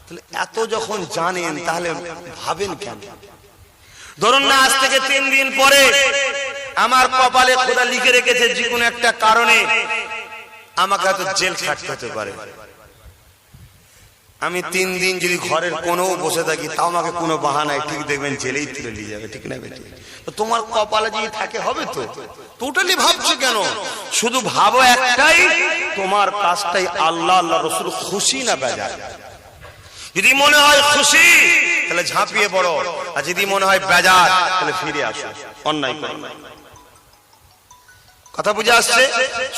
তাহলে এত যখন জানেন, তাহলে ভাবেন কেন? ধরুন না, আজ থেকে 3 দিন পরে আমার কপালে খোদা লিখে রেখেছে যে কোনো একটা কারণে আমাকে হয়তো জেল খাটতে হতে পারে। আমি 3 দিন যদি ঘরের কোনেও বসে থাকি, তাও আমাকে কোনো বাহানায় ঠিক দেখবেন জেলেই তুলে নিয়ে যাবে, ঠিক না বেটি? তো তোমার কপালে যদি থাকে হবে তো। টোটালি ভাবছো কেন? শুধু ভাবো একটাই, তোমার কাজটাই আল্লাহ আল্লাহ রাসূল খুশি না বেজার। যদি মনে হয় খুশি, তাহলে ঝাঁপিয়ে পড়ো, আর যদি মনে হয় বেজার তাহলে ফিরে আসো, অন্যায় করো না। কথা বুঝে আসছে?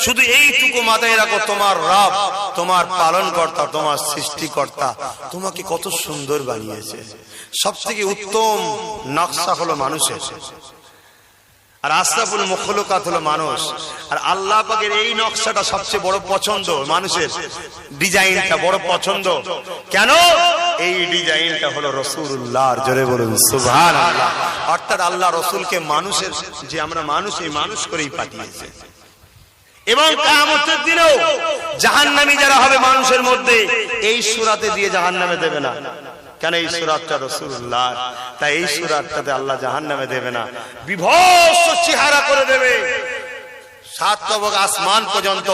শুধু এইটুকু মাথায় রাখো, তোমার রব, তোমার পালনকর্তা, তোমার সৃষ্টিকর্তা তোমাকে কত সুন্দর বানিয়েছে। সবথেকে উত্তম নকশা হলো মানুষের, আর আশরাফুল মখলুকাত হলো মানুষ। আর আল্লাহ পাকের এই নকশাটা সবচেয়ে বড় পছন্দ, মানুষের ডিজাইনটা বড় পছন্দ। কেন? এই ডিজাইনটা হলো রাসূলুল্লাহর, জোরে বলুন সুবহানাল্লাহ। অর্থাৎ আল্লাহ রাসূলকে মানুষের, যে আমরা মানুষ, এই মানুষ করেই পাঠিয়েছে। এবং কিয়ামতের দিনেও জাহান্নামী যারা হবে মানুষের মধ্যে, এই সূরাতে দিয়ে জাহান্নামে দেবে না। কেন? এই সূরাটা রাসূলুল্লাহ, তাই এই সূরাটাতে আল্লাহ জাহান্নামে দেবে না, বিভৎস চেহারা করে দেবে। 7 তবক আসমান পর্যন্ত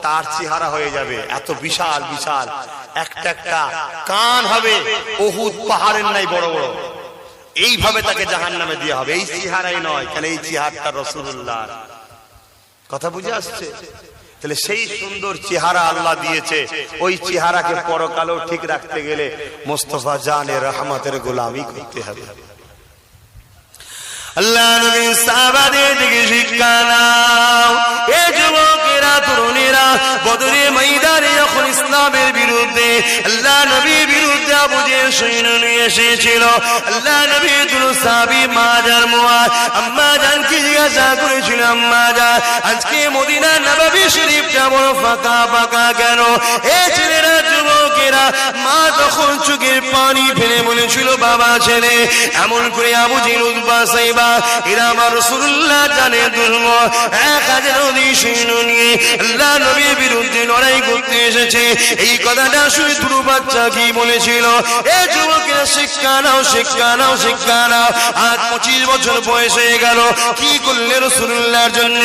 তার চেহারা হয়ে যাবে, এত বিশাল বিশাল, একটা একটা কান হবে উহুদ পাহাড়ের নাই বড় বড়। এইভাবে তাকে জাহান্নামে দেওয়া হবে, এই চেহারাই নয়, কেন এই চেহারাটা রাসূলুল্লাহ। কথা বুঝে আসছে? তাহলে সেই সুন্দর চেহারা আল্লাহ দিয়েছে, ওই চেহারাকে পরকালেও ঠিক রাখতে গেলে মুস্তাফা জানে রহমতের গোলামি করতে হবে। আল্লাহ নবী সাহাবাদের দিকে শিক্ষা নাও। এ যুবকেরা, তরুণেরা, বদরের ময়দানে যখন ইসলামের বিরুদ্ধে, আল্লাহ নবীর বিরুদ্ধে আবু জেহেল সৈন্য নিয়ে এসেছিল, আল্লাহ নবী দুটো সাহাবী মাজার মুআদ আম্মা জানকে জিজ্ঞাসা করেছিল, আম্মা জান, আজকে মদিনা নববী শরীফটা বড় ফাঁকা ফাঁকা কেন? এ ছেলেরা, যুবকেরা, মা তখন চোখের পানি ফেলে বলেছিল, বাবা ছেলে, এমন করে আবু জেহেল উতবা সাইবা এরা আমার রাসূলুল্লাহ জানে দুর্বল, 1000 সৈন্য নিয়ে আল্লাহ নবীর বিরুদ্ধে লড়াই করতে এসেছে। এই কথাটা শুনে দুটো বাচ্চা কি বলেছিল? এ যুবকেরা, শিক্ষা নাও, শিক্ষা নাও, শিক্ষা নাও। আজ 25 বছর বয়স হয়ে গেল, কি করলে রাসূলুল্লাহর জন্য?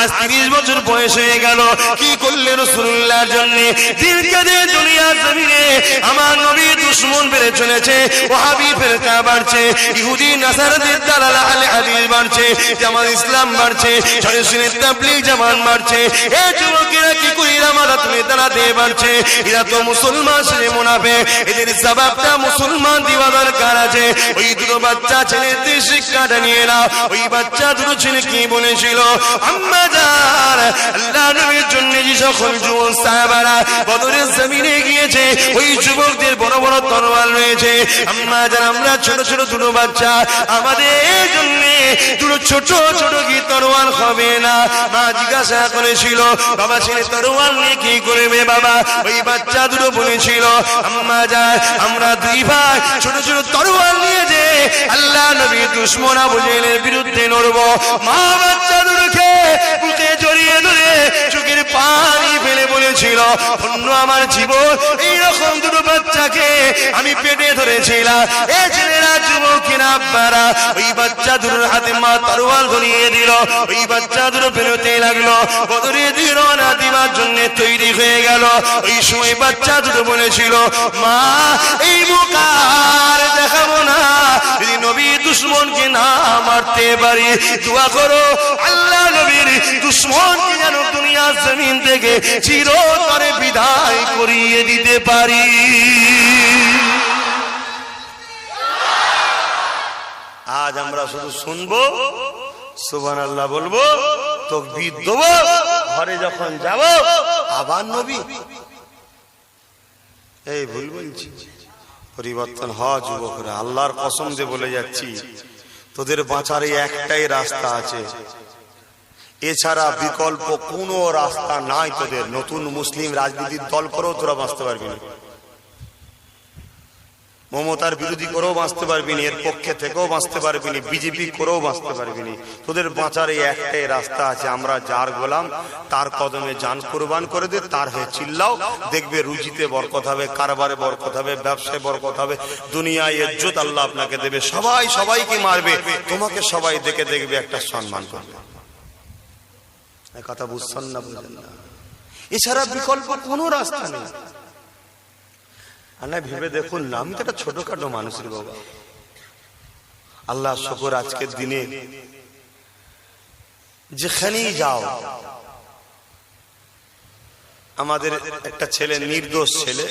আজ 30 বছর বয়স হয়ে গেল, কি করলে রাসূলুল্লাহর জন্য? দিনকে দিন দুনিয়ার জমিনে আমার নবীর দুশমন বেড়ে চলেছে, ওয়াহাবি ফিরকা বাড়ছে, ইহুদি নাসারাদের দালাল আহলে হাদিস বাড়ছে, জামাত ইসলাম বাড়ছে, সরাসরি তাবলীগ জামাত বাড়ছে। এ যুবকেরা কি করে আমানত নেতারা বাড়ছে? এরা তো মুসলমান সে মুনাফিক, এদের জবাবটা মুসলমান দিবা দরকার আছে। ওই দুটো বাচ্চা ছেলেদের শিক্ষাটা নিয়ে নাও। ওই বাচ্চা দুটো ছেলে কি বলেছিল? আম্মা জান, আল্লাহ নবীর জন্য যে সকল যুবক সাহাবারা বদরের জমিনে গিয়েছে, ওই যুবকদের বড় বড় তরোয়াল রয়েছে। আম্মা জান, আমরা ছোট ছোট দুটো বাচ্চা, আমাদের জন্য দুটো ছোট ছোট কি তরোয়াল হবে না? মা জিজ্ঞাসা করেছিল, বাবা ছেলে তরোয়াল নিয়ে কি করবে বাবা? ওই বাচ্চা দুটো বলেছিল, আম্মা জান, আমরা দুই ভাই ছোট ছোট তরোয়াল নিয়ে যে আল্লাহ নবীর দুশমন আবু জেহেলের বিরুদ্ধে লড়ব। মা বাচ্চা দুটোকে বুকে জড়িয়ে ধরে চোখের পানি ফেলে বলেছিল, অন্য আমার জীবন এইরকম দুটো বাচ্চাকে আমি পেটে ধরেছিলাম। এ ছেলেরা, যুবকেরা, আব্বারা, ওই বাচ্চা দুটোর হাতে মা তরোয়াল ধরিয়ে দিল। ওই বাচ্চা দুটো বেরোতে লাগলো, বদরে দিয়ে রওনা দিবার জন্য তৈরি হয়ে গেল। ওই সময় বাচ্চা দুটো বলেছিল, মা, এই মুখ আর দেখাবো না, যদি নবী দুশমনকে না মারতে পারি, দোয়া করো আল্লাহ নবীর দুশমনকে যেন দুনিয়ার জমিন থেকে চিরতরে বিদায় করিয়ে দিতে পারি। আজ আমরা শুধু শুনবো, সুবহানাল্লাহ বলবো, তাকবীর দেব, ঘরে যখন যাব আবার নবী। এই ভুল বলছি? পরিবর্তন হওয়া যুবকরা, আল্লাহর কসম দিয়ে বলে যাচ্ছি, তোদের বাঁচার একটাই রাস্তা আছে, এছাড়া বিকল্প কোনো রাস্তা নাই তোদের। নতুন মুসলিম রাজনীতির দল করেও তোরা বাঁচতে পারবি না, মমতার বিরোধী করেও বাঁচতে পারবি না, এর পক্ষে থেকেও বাঁচতে পারবি না, বিজেপি করেও বাঁচতে পারবি না। তোদের বাঁচার এই একটাই রাস্তা আছে, আমরা যার গোলাম, তার কদমে জান কুরবান করে দে, তার হয়ে চিল্লাও, দেখবে রুজিতে বরকত হবে, কারবারে বরকত হবে, ব্যবসায় বরকত হবে, দুনিয়ায় ইজ্জত আল্লাহ আপনাকে দেবে। সবাই সবাইকে মারবে, তোমাকে সবাই দেখে দেখবে একটা সম্মান করবে। কথা বুঝছেন না? বুঝলেন না? এছাড়া বিকল্প কোনো রাস্তা নেই। আল্লাহ ভেবে দেখুন না, আমি তো একটা ছোটখাটো মানুষের বাবা। আল্লাহ শুকর, আজকের দিনে যেখানেই যাও, আমাদের একটা ছেলে, নির্দোষ ছেলে,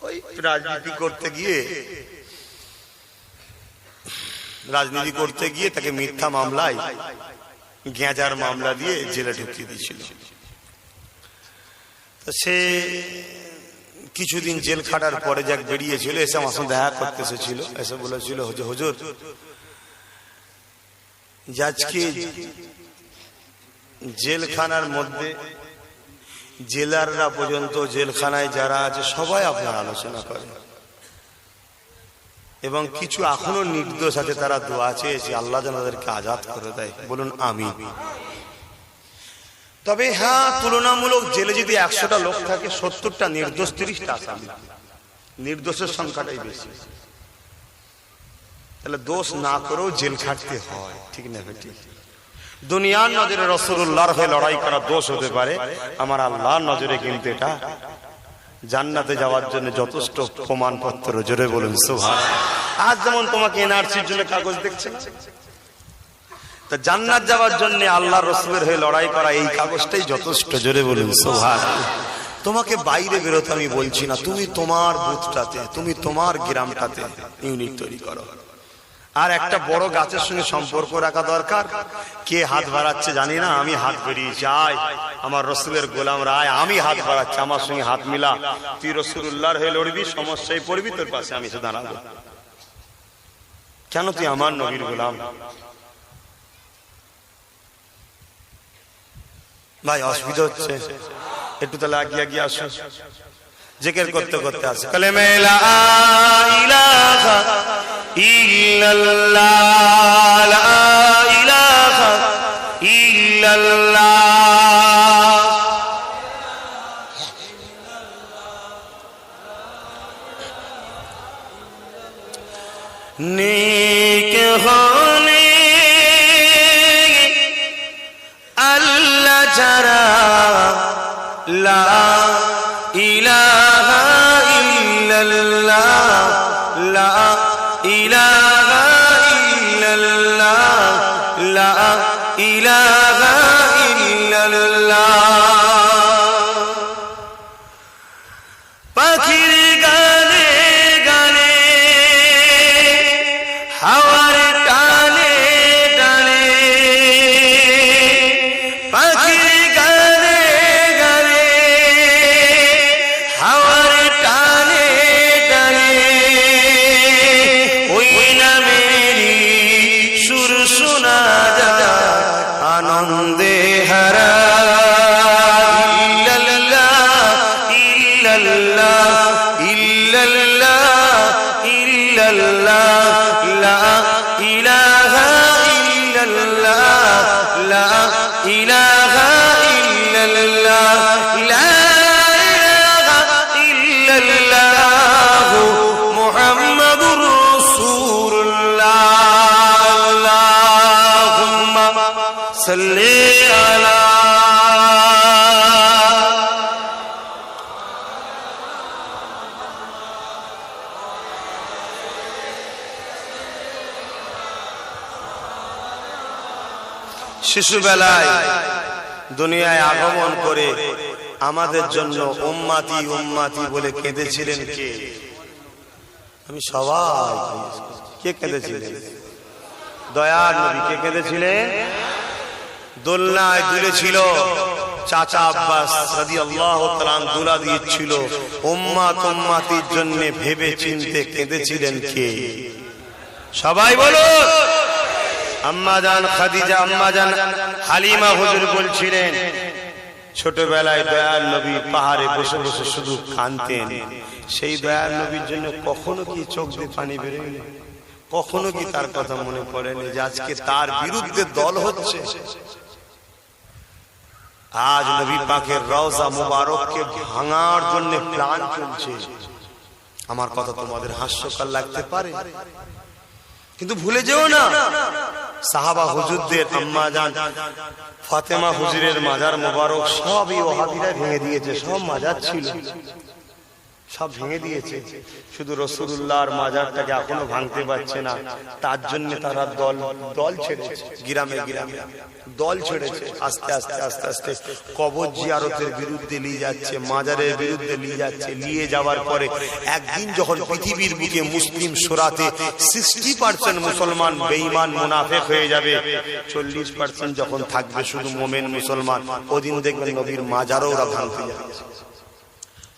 ওই রাজনীতি করতে গিয়ে রাজনীতি করতে গিয়ে তাকে মিথ্যা মামলায় গেঁজার মামলা দিয়ে জেলে ঢুকিয়ে দিয়েছিল। সে কিছুদিন জেল খাটার পরে যাক বেরিয়েছিল, এসে আমার সঙ্গে দেখা করতে এসেছিল, এসে বলেছিল হুজুর আজকে জেলখানার মধ্যে জেলাররা পর্যন্ত জেলখানায় যারা আছে সবাই আপনার আলোচনা করে এবং কিছু এখনো নির্দোষ আছে, তারা দোয়া চেয়েছে আল্লাহ যেন তাদেরকে আজাদ করে দেয়। বলুন আমিন। তবে হ্যাঁ, তুলনামূলক জেলে যদি 100টা লোক থাকে 70টা নির্দোষ, 30টা আসামি, নির্দোষের সংখ্যাটাই বেশি। তাহলে দোষ না করেও জেল খাটতে হয়, ঠিক না? ঠিক। দুনিয়ার নজরে রাসূলুল্লাহর হয়ে লড়াই করা দোষ হতে পারে, আমার আল্লাহর নজরে কিন্তু এটা জান্নাতে যাওয়ার জন্য যথেষ্ট প্রমাণপত্র। জোরে বলুন সুবহানাল্লাহ। আজ যেমন তোমাকে এনআরসির জন্য কাগজ দেখছেন, তা জান্নাত যাওয়ার জন্য আল্লাহর রাসূলের হয়ে লড়াই করা এই কাগজটাই যথেষ্ট। জোরে বলুন সুবহানাল্লাহ। তোমাকে বাইরে বেরোতে আমি বলছি না, তুমি তোমার বুথটাতে, তুমি তোমার গ্রামটাতে ইউনিট তৈরি করো। আর একটা বড় গাছের সঙ্গে সম্পর্ক রাখা দরকার। কে হাত বাড়াচ্ছে জানি না, আমি হাত বেরিয়ে যাই, আমার রাসূলের গোলাম রায়, আমি হাত বাড়াচ্ছি, আমার সঙ্গে হাত মিলা, তুই রাসূলুল্লাহর হয়ে লড়বি, সমস্যায় পড়বি, তোর পাশে আমি এসে দাঁড়াবো। কেন? তুই আমার নবীর গোলাম। ভাই অসুবিধা হচ্ছে, একটু তাহলে আগিয়ে আসো, জিকির করতে করতে আসো। কালেমা লা ইলাহা ইল্লাল্লাহ, লা ইলাহা ইল্লাল্লাহ, নেক হলে আল্লাহ যারা, লা ইলাহা ইল্লাল্লাহ, লা ইলাহা ইল্লাল্লাহ, লা ইলাহা ইল্লাল্লাহ। পাখির গানে গানে, হাওয়ার টানে টানে, পাখির গানে গানে, হাওয়ার টানে টানে, ওই নামেরই সুর শোনা যায় আনন্দে হারা। ইল্লাল্লাহ ইল্লাল্লাহ ইল্লাল্লাহ, লা ইলাহা ইল্লাল্লাহ, লা ইলাহা ইল্লাল্লাহ, লা ইলাহা ইল্লাল্লাহ, মুহাম্মাদুর রাসূলুল্লাহ। আল্লাহুম্মা সাল্লি আলা। শিশুবেলায় দুনিয়ায় আগমন করে আমাদের জন্য উম্মতি উম্মতি বলে কেঁদেছিলেন কে? আমি সবাই, কে কেঁদেছিলেন? দয়ার নবী। কে কেঁদেছিলেন? দোলনায় দুলেছিল চাচা আব্বাস রাদিয়াল্লাহু তাআলা দুলা দিয়েছিল, উম্মত উম্মতির জন্য ভেবে চিন্তে কেঁদেছিলেন কে? সবাই বলো। আম্মা জান খাদিজা, আম্মা জান হালিমা হুজুর বলছিলেন ছোটবেলায় দয়াল নবী পাহাড়ে বসে বসে শুধু কাঁদতেন। সেই দয়াল নবীর জন্য কখনো কি চোখ দিয়ে পানি বেরোয়নি? কখনো কি তার কথা মনে পড়েনি যে আজকে তার বিরুদ্ধে দল হচ্ছে? আজ নবী পাকের রওজা মুবারককে ভাঙার জন্য প্ল্যান চলছে। আমার কথা তোমাদের হাস্যকর লাগতে পারে, কিন্তু ভুলে যেও না সাহাবা হুজুরদের, আম্মা জান ফাতেমা হুজুরের মাজার মোবারক সবই ওহাবিরা ভেঙে দিয়েছে, সব মাজার ছিল। সব ভেঙে দিয়েছে, শুধু রাসূলুল্লাহর মাজারটাকে এখনো ভাঙতে পারছে না। তার জন্য তারা দল ছেড়েছে, গ্রামে গ্রামে দল ছেড়েছে। আস্তে আস্তে আস্তে আস্তে কবর জিয়ারতের বিরুদ্ধে নিয়ে যাচ্ছে, মাজারের বিরুদ্ধে নিয়ে যাচ্ছে। নিয়ে যাওয়ার পরে একদিন যখন পৃথিবীর বুকে মুসলিম শোরাতে 60% মুসলমান বেঈমান মুনাফিক হয়ে যাবে, 40% যখন থাকবে শুধু মুমিন মুসলমান, ওদিন দেখবেন নবীর মাজারও ওরা ভাঙতে যাচ্ছে।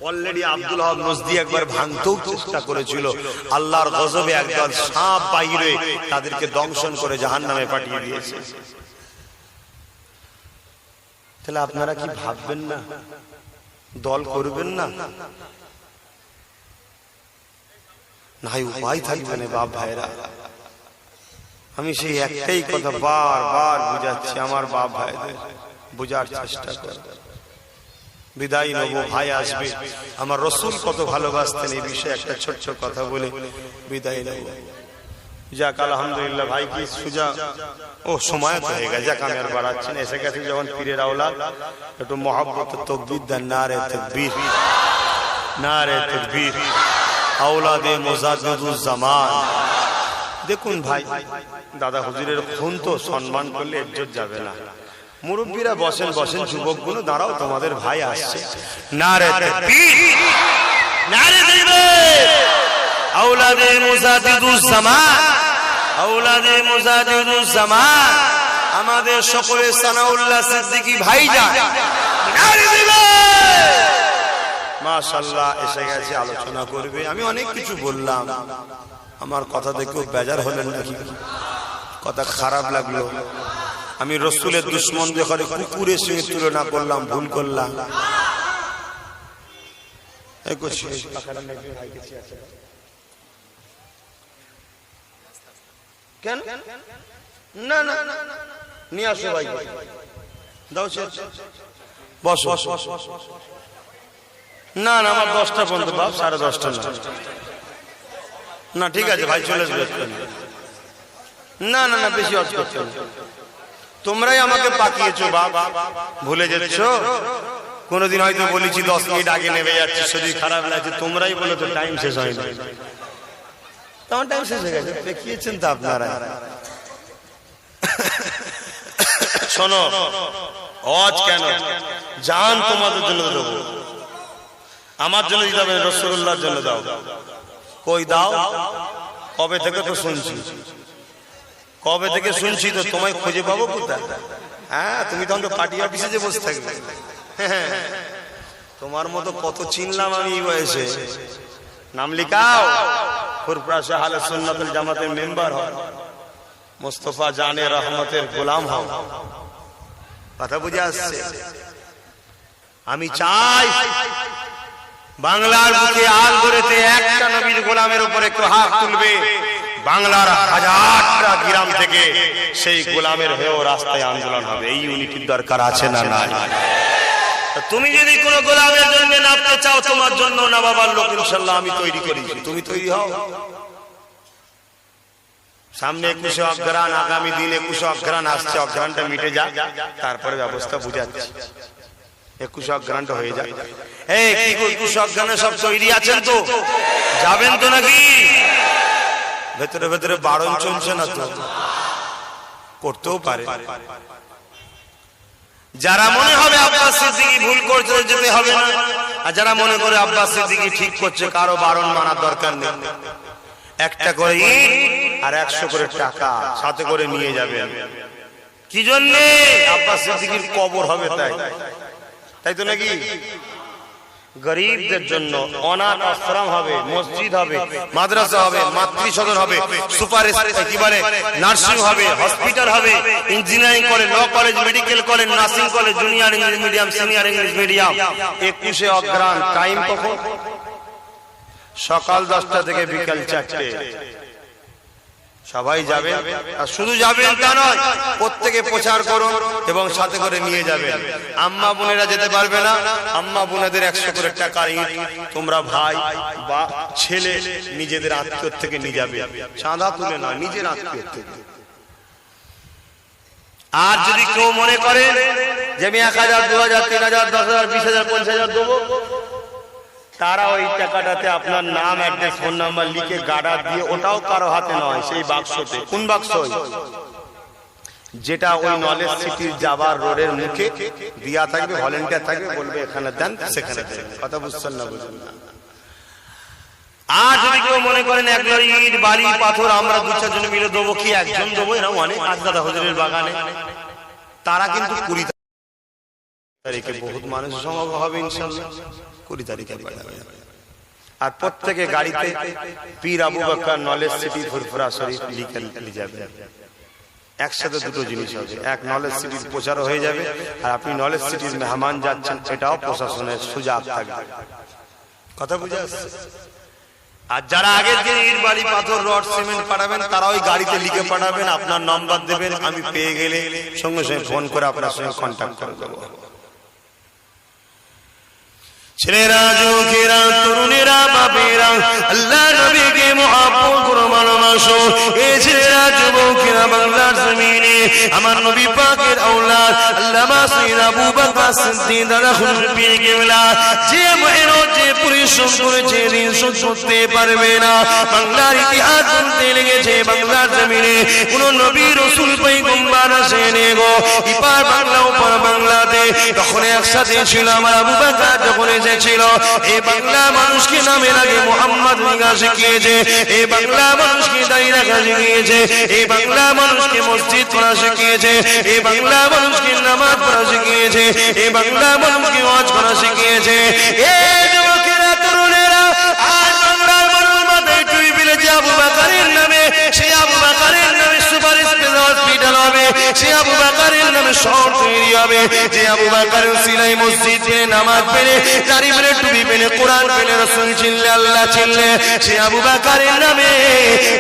অলরেডি আব্দুল ওয়াহাব নজদি একবার ভাঙতেও চেষ্টা করেছিল, আল্লাহর গজবে একদল সাপ বাইরে তাদেরকে দংশন করে জাহান্নামে পাঠিয়ে দিয়েছে। তাহলে আপনারা কি ভাববেন না, দল করবেন না? নাই উপায় থাকবে না বাপ ভাইরা। আমি সেই একটাই কথা বারবার বুঝাচ্ছি আমার বাপ ভাইদের, বুঝার চেষ্টা কর। বিদায় নেব, ভাই আসবে। আমার রাসূল কত ভালোবাসতেন এই বিষয়ে একটা ছোট্ট কথা বলে বিদায় নেব। যাক আলহামদুলিল্লাহ, ভাই কি সুজা ও সময় তো হয়ে গেছে, যাক আমি আর বাড়াচ্ছি না। এসে গেছে যখন পীরের আওলাদ, একটু মহব্বত তাকবীর দেন, নারে তাকবীর, নারে তাকবীর, আওলাদে মুজাদ্দিদুজ জামান। দেখুন ভাই, দাদা হুজুরের খুন তো সম্মান করলে ইজ্জত যাবে না। মুরব্বীরা বসেন বসেন, যুবকগুলো দাঁড়াও, তোমাদের ভাই আসছে। নারে তাকবীর, নারে তাকবীর, আওলাদে মুজাদ্দিদুজ জামান, আওলাদে মুজাদ্দিদুজ জামান, আমাদের সকলের সানাউল্লাহ সিদ্দিকী ভাইজান, নারে তাকবীর। মাশাআল্লাহ, এসে গেছে, আলোচনা করবে। আমি অনেক কিছু বললাম, আমার কথা দেখেও বেজার হলেন নাকি? কথা খারাপ লাগলো? আমি রাসূলের দুশমন দেখে কুকুরের সঙ্গে তুলনা করলাম, ভুল করলাম। কেন না না নিয়ে আসো ভাই, দাও বস। না না, আমার 10টা পর্যন্ত বাপ, 10:30 না। ঠিক আছে ভাই, চলে যাবে। না না না, বেশি অজ করতে হবে। তোমরাই আমাকে পাঠিয়েছো বাপ, ভুলে যাচ্ছ। কোনদিন হয়তো বলেছি 10 মিনিট আগে নেমে যাচ্ছি, শরীর খারাপ লাগছে, তোমরাই বলে তো টাইম শেষ হয়নি। তোমার টাইম শেষ হয়ে গেছে, দেখিয়েছেন তো আপনারা। শোনো, অজ কেন? জান তোমাদের জন্য দেবো, আমার জন্য দিতে হবে, রাসূলুল্লাহর জন্য দাও। কই দাও? কবে থেকে তো শুনছি, কবে থেকে শুনছি তো, তোমায় খুঁজে পাবো কোথায়? হ্যাঁ, তুমি তখন তো পার্টি অফিসে যে বসে থাকবে। তোমার মতো কত চিনলাম আমি এই বয়সে। নাম লিখাও, ফুরফুরা আহলে সুন্নাত ওয়াল জামাতের মেম্বার হও, মুস্তাফা জানে রহমতের গোলাম হও। কথা বুঝে আসছে? আমি চাই বাংলার বুকে আল ধরেতে একটা নবীর গোলামের উপর একটু হাত তুলবে, বাংলার 1000টা গ্রাম থেকে সেই গোলামের হয়েও রাস্তায় আন্দোলন হবে। এই ইউনিটির দরকার আছে না নাই? তুমি যদি কোনো গোলামের জন্য নামতে চাও, তোমার জন্য না বাবার লোক ইনশাআল্লাহ আমি তৈরি করেছি, তুমি তৈরি হও। সামনে 21 অগ্রহায়ণ, আগামী দিন 21 অগ্রহায়ণ আসছে, অগ্রহায়ণটা মিটে যাক, তারপরে ব্যবস্থা বুঝাচ্ছি। 21 অগ্রহায়ণটা হয়ে যাক। এই 21 অগ্রহায়ণে সব তৈরি আছেন তো? যাবেন তো নাকি? ভেতরে ভেতরে বারণ চলছে না তো? করতেও পারে। যারা মনে হবে আব্বাস সিদ্দিকী ভুল করছে, যেতে হবে না। আর যারা মনে করে আব্বাস সিদ্দিকী ঠিক করছে, কারো বারণ মানার দরকার নেই। একটা করে ইট আর 100 করে টাকা সাথে করে নিয়ে যাবেন। কি জন্য? আব্বাস সিদ্দিকীর কবর হবে, তাই তো নাকি? গরিবদের জন্য অনাথ আশ্রম হবে, মসজিদ হবে, মাদ্রাসা হবে, মাতৃসদন হবে, সুপার নার্সিং হবে, হসপিটাল হবে, engineering college, law college, medical college, nursing college, junior English medium, senior English medium. 21 অগ্রহায়ণ টাইম কখন? সকাল 10টা থেকে বিকাল 4টে। সবাই যাবে, আর শুধু যাবেন তা নয়, প্রত্যেকে প্রচার করুন এবং সাথে করে নিয়ে যাবেন। আম্মা বোনেরা যেতে পারবে না, আম্মা বোনেদের 100 করে টাকা ইট তোমরা ভাই বা ছেলে নিজেদের আত্মীয় থেকে নিয়ে যাবে, চাঁদা তুলে না, নিজের আত্মীয় থেকে। আর যদি কেউ মনে করেন যে আমি 1000, 2000, 3000, 10000, 20000, 50,000 দেবো, তারা ওই টাকাটাতে আপনার নাম অ্যাড্রেস ফোন নাম্বার লিখে গার্ডার দিয়ে, ওটাও কারো হাতে নয়, সেই বাক্সতে। কোন বাক্স? যেটা ওই নলেজ সিটির যাবার রোডের মুখে দিয়া থাকবে, ভলেন্টিয়ার থাকবে, বলবে এখানে দেন, সেখানে দেন। কথা বুঝছেন না? বুঝলেন না? আর যদি কেউ মনে করেন এক লরি ইট বালি পাথর আমরা দু চারজন মিলে দেবো, কি একজন দেবো, এরা অনেক দাদা হুজুরের বাগানে, তারা কিন্তু 20 তারিখে বহুত মানুষ সমাগম হবে ইনশাআল্লাহ, 20 তারিখে পাঠাবে। আর প্রত্যেকে গাড়িতে পীর আবু বকর নলেজ সিটি ফুরফুরা শরীফ লিখে নিয়ে যাবে। একসাথে দুটো জিনিস হবে, এক নলেজ সিটির প্রচারও হয়ে যাবে, আর আপনি নলেজ সিটির মেহমান যাচ্ছেন, এটাও প্রশাসনের সুযোগ থাকবে। কথা বুঝে আসছে? আর যারা আগের দিন ইট বালি পাথর রড সিমেন্ট পাঠাবেন, তারা ওই গাড়িতে লিখে পাঠাবেন, আপনার নাম্বার দেবেন, আমি পেয়ে গেলে সঙ্গে সঙ্গে ফোন করে আপনার সঙ্গে কন্ট্যাক্ট করে দেবো। ছেলেরা, যুবকেরা, তরুণেরা, বাপেরা, আল্লাহ নবীকে মহব্বত করে ভালোবাসো। এই ছেলেরা, যুবকেরা, বাংলার জমিনে আমার নবী পাকের আওলাদ আল্লামা সাইয়্যিদ আবু বকর সিদ্দিক দাদা হুজুর পীর কেবলা যে মেহনত, যে পরিশ্রম করেছে, ঋণ শোধ করতে পারবে না। বাংলার ইতিহাস বলতে লেগেছে, বাংলার জমিনে কোন নবী রাসূল পয়গম্বর আসেনি গো। এপার বাংলা ওপার বাংলাতে তখন একসাথে ছিল আমার আবু বকর, যখন ছিল এই বাংলা মানুষকে নামে আগে মোহাম্মদ লেখা শিখিয়েছে, এই বাংলা মানুষকে দাঁড়িয়ে রাখা শিখিয়েছে, এই বাংলা মানুষকে মসজিদ করা শিখিয়েছে, এই বাংলা মানুষকে নামাজ পড়া শিখিয়েছে, এই বাংলা মানুষকে ওয়াজ করা শিখিয়েছে। এই যুবকেরা, তরুণেরা, আজ বাংলার মানুষ মাথায় টুপি ফেলেছে আবু বকরের নামে, সেই আবু বকরের নামে সুপার স্পেশাল হসপিটাল হবে, সেই আবু বকরের নামে শহর তৈরি হবে, যে আবু বকর সিলাই মসজিদে নামাজ পড়ে, দাড়ি মেরে, টুপি পেলে, কোরআন পেলে, রাসূল চিনলে, আল্লাহ চিনলে, সে আবু বকরের নামে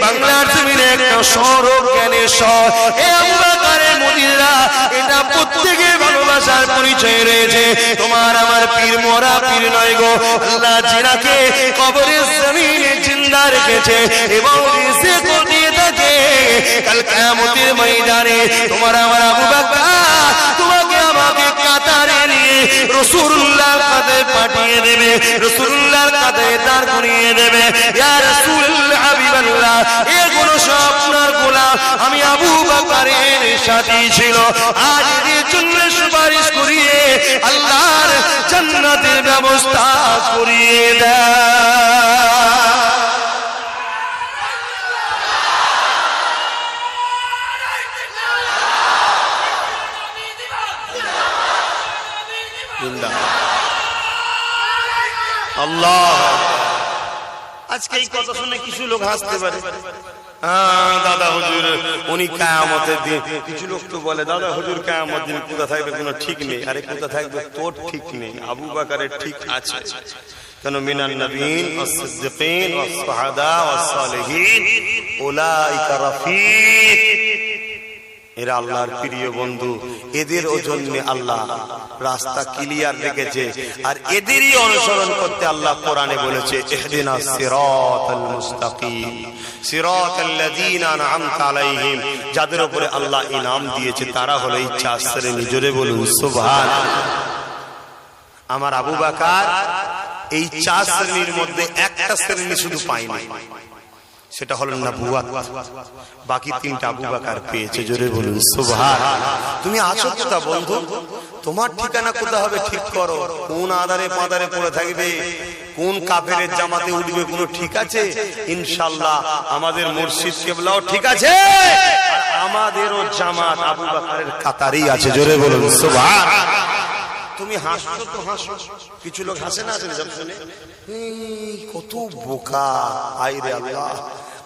বাংলার জমিনে একটা শহর, জ্ঞানের শহর। এই আবু বকরের মদিনা, এটা প্রত্যেকের ভালোবাসার পরিচয় রয়েছে। তোমার আমার পীর মোরা পীর নয় গো, আল্লাহ জিনাকে কবরের জমিনে জিন্দা রেখেছে এবং রিজিক দিয়ে থাকে। কাল কিয়ামতের ময়দানে তোমার আমার আবু বকর তোমাকে আমাকে কাতারে নিয়ে রাসূলুল্লাহর কাছে পাঠিয়ে দেবে, রাসূলুল্লাহর কাছে দাঁড় করিয়ে দেবে। ইয়া রাসূলুল্লাহ, হাবিবাল্লাহ, এগুলো সব আপনার গোলাম, আমি আবু বকরের সাথী ছিল, আজ এর জন্য সুপারিশ করিয়ে আল্লাহর জান্নাতের ব্যবস্থা করিয়ে দেয়। আল্লাহ, আজকে এই কথা শুনে কিছু লোক হাসতে পারে, দাদা হুজুর উনি কিয়ামতের দিন, কিছু লোক তো বলে দাদা হুজুর কিয়ামতের দিন কোথা থাকবে কোনো ঠিক নেই। আরে কোথা থাকবে তোর ঠিক নেই, আবু বকরের ঠিক আছে। কেন? মিনান নবীন ওয়াস সিদ্দিকিন ওয়াস শুহাদা ওয়াস সালিহিন উলাইকা রাফিক, এরা আল্লাহর প্রিয় বন্ধু, এদের জন্য আল্লাহ রাস্তা ক্লিয়ার রেখেছে, আর এদেরই অনুসরণ করতে আল্লাহ কোরআনে বলেছে, ইহদিনাস সিরাতাল মুস্তাকিম সিরাতাল্লাযীনা আন'আমতা আলাইহিম, যাদের উপরে আল্লাহ ইনাম দিয়েছে তারা হলো এই 4 শ্রেণী। জোরে বলুন সুবহানাল্লাহ। আমার আবু বকর এই 4 শ্রেণীর মধ্যে একটা শ্রেণী শুধু পায়নি, সেটা হলো নবুয়ত। বাকি 3টা আবু বকর পেয়েছে। জোরে বলুন সুবহানাল্লাহ। তুমি আছো কোথা বন্ধু? তোমার ঠিকানা কোথা হবে ঠিক করো। কোন আদারে পাদারে পড়ে থাকবে, কোন কাফেরের জামাতে উঠবে কোনো ঠিক আছে? ইনশাআল্লাহ আমাদের মুর্শিদ কেবলাও ঠিক আছে, আর আমাদেরও জামাত আবু বকরের কাতারেই আছে। জোরে বলুন সুবহানাল্লাহ। তুমি হাসছো তো হাসো, কিছু লোক হাসে না, শুনে কত বোকা। আইরে আল্লাহ,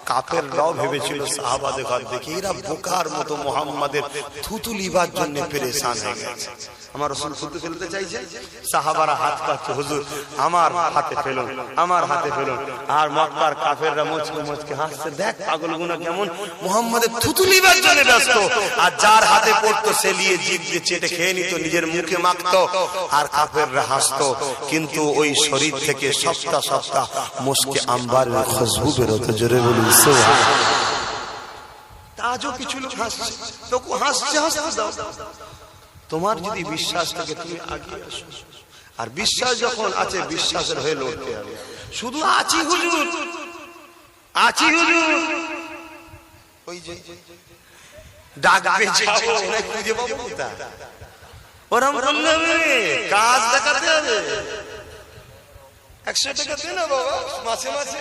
কাফেররাও ভেবেছিল সাহাবাদের ঘর দেখে এরা বোকার মতো মুহাম্মাদের থুতু লিবার জন্য পেরেশান হয়ে গেছে। আমার রাসূল থুতু ফেলতে চাইছে, সাহাবারা হাত পাচ্ছে, হুজুর আমার হাতে ফেলুন, আমার হাতে ফেলুন। আর মক্কার কাফেররা মুচকি মুচকি হাসছে, দেখ পাগলগুনা কেমন মুহাম্মাদের থুতু লিবার জন্য ব্যস্ত। আর যার হাতে পড়তো সে নিয়ে জিভ দিয়ে চেটে খেয়ে নিত, নিজের মুখে মাখতো, আর কাফেররা হাসতো। কিন্তু ওই শরীর থেকে সপ্তাহ সপ্তাহ মুশকে আম্বারের খুশবু বেরোতো। জোরে বলুন সুবহানাল্লাহ। আজও কিছু লোক হাসছে, তো হাসছে, হাসতে দাও। তোমার যদি বিশ্বাস থাকে তুমি আগে আসো, আর বিশ্বাস যখন আছে বিশ্বাসের হয়ে লড়তে হবে। শুধু আছি হুজুর, আছি হুজুর, ওই যে ডাকবে যাবো খুঁজে পাবো কোথায়, ওরম বললে হবে, কাজ দেখাতে হবে। 100 টাকা দে না বাবা মাসে মাসে,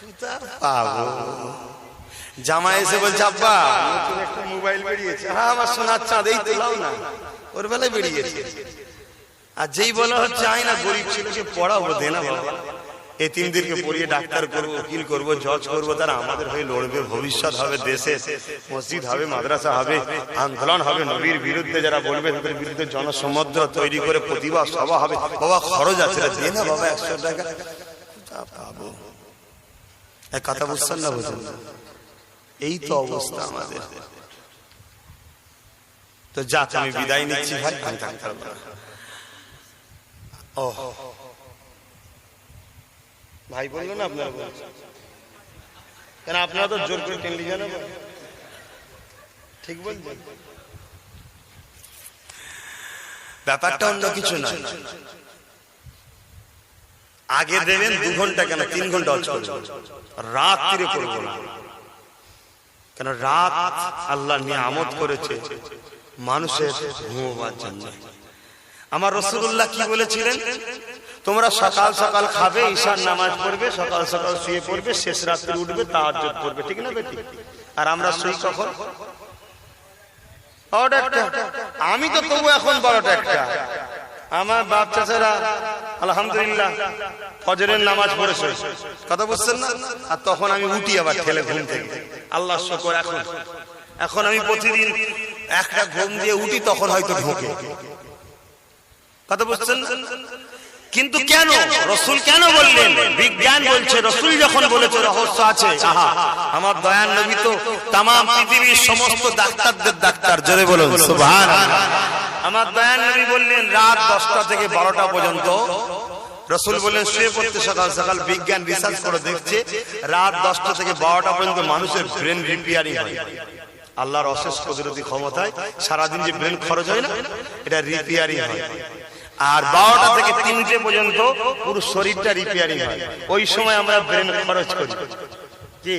কোথায় পাবো? জামা এসে বলছে আব্বা নতুন একটা মোবাইল বেরিয়েছে, হ্যাঁ আমার সোনার চাঁদ, এই তো লাও না, ওর বেলায় বেরিয়েছে। আর যেই বলা হচ্ছে আয় না গরিব ছেলেকে পড়াবো, দে না বাবা, এতিমদেরকে পড়িয়ে ডাক্তার করবো, উকিল করবো, জজ করবো, তারা আমাদের হয়ে লড়বে, ভবিষ্যৎ হবে, দেশে মসজিদ হবে, মাদ্রাসা হবে, আন্দোলন হবে, নবীর বিরুদ্ধে যারা বলবে তাদের বিরুদ্ধে জনসমুদ্র তৈরি করে প্রতিবাদ সভা হবে। বাবা খরচ আছে, দে না বাবা 100 টাকা পাবো। এক কথা বুঝছেন না? বুঝুন, এই তো অবস্থা আমাদের। তো যাক আমি বিদায় নিচ্ছি ভাই, আমি থাকতে পারবো না। ও ভাই বললো না আপনারা, কেন আপনারা তো জোর করে টেনে যান, ঠিক বলবেন? ব্যাপারটা অন্য কিছু নয়, আগে দেবেন 2 ঘন্টা কেন 3 ঘন্টা হজ করবেন, রাত্রে করবো না। কেন রাত আল্লাহ নিয়ামত করেছে মানুষের ঘুমাবার জন্য। আমার রাসূলুল্লাহ কি বলেছিলেন? তোমরা সকাল সকাল খাবে, ঈশার নামাজ পড়বে, সকাল সকাল শুয়ে পড়বে, শেষ রাত্রে উঠবে, তাহাজ্জুদ পড়বে, ঠিক না বেটি? আর আমরা শুই কখন? 12টা। আমি তো তবু এখন 12টা। আমার বাপ চাচারা আলহামদুলিল্লাহ ফজরের নামাজ পড়েছে, কথা বুঝছেন না? আর তখন আমি উঠি আবার ঠেলে ঘুম থেকে, আল্লাহ শুকর। এখন আমি প্রতিদিন একটা ঘুম দিয়ে উঠি, তখন হয়তো ঢোকে, কথা বুঝছেন? কিন্তু কেন রাসূল কেন বললেন? বিজ্ঞান বলছে, রাসূল যখন বলেছে রহস্য আছে। আহা, আমার দয়ার নবী তো তামাম পৃথিবীর সমস্ত ডাক্তারদের ডাক্তার, জোরে বলুন সুবহানাল্লাহ। আমার দয়ার নবী বললেন রাত 10টা থেকে 12টা পর্যন্ত, রাসূল বললেন শুয়ে পড়তে সকাল সকাল। বিজ্ঞান রিসার্চ করে দেখছে রাত 10টা থেকে 12টা পর্যন্ত মানুষের ব্রেন রিপেয়ারিং হয়। আল্লাহর অশেষ কুদরতি ক্ষমতায় সারাদিন যে ব্রেন খরচ হয় না, এটা রিপেয়ারিং হয়। আর 12টা থেকে 3টে পর্যন্ত পুরো শরীরটা রিপেয়ারিং হয়। ওই সময় আমরা ব্রেন খরচ করি কি?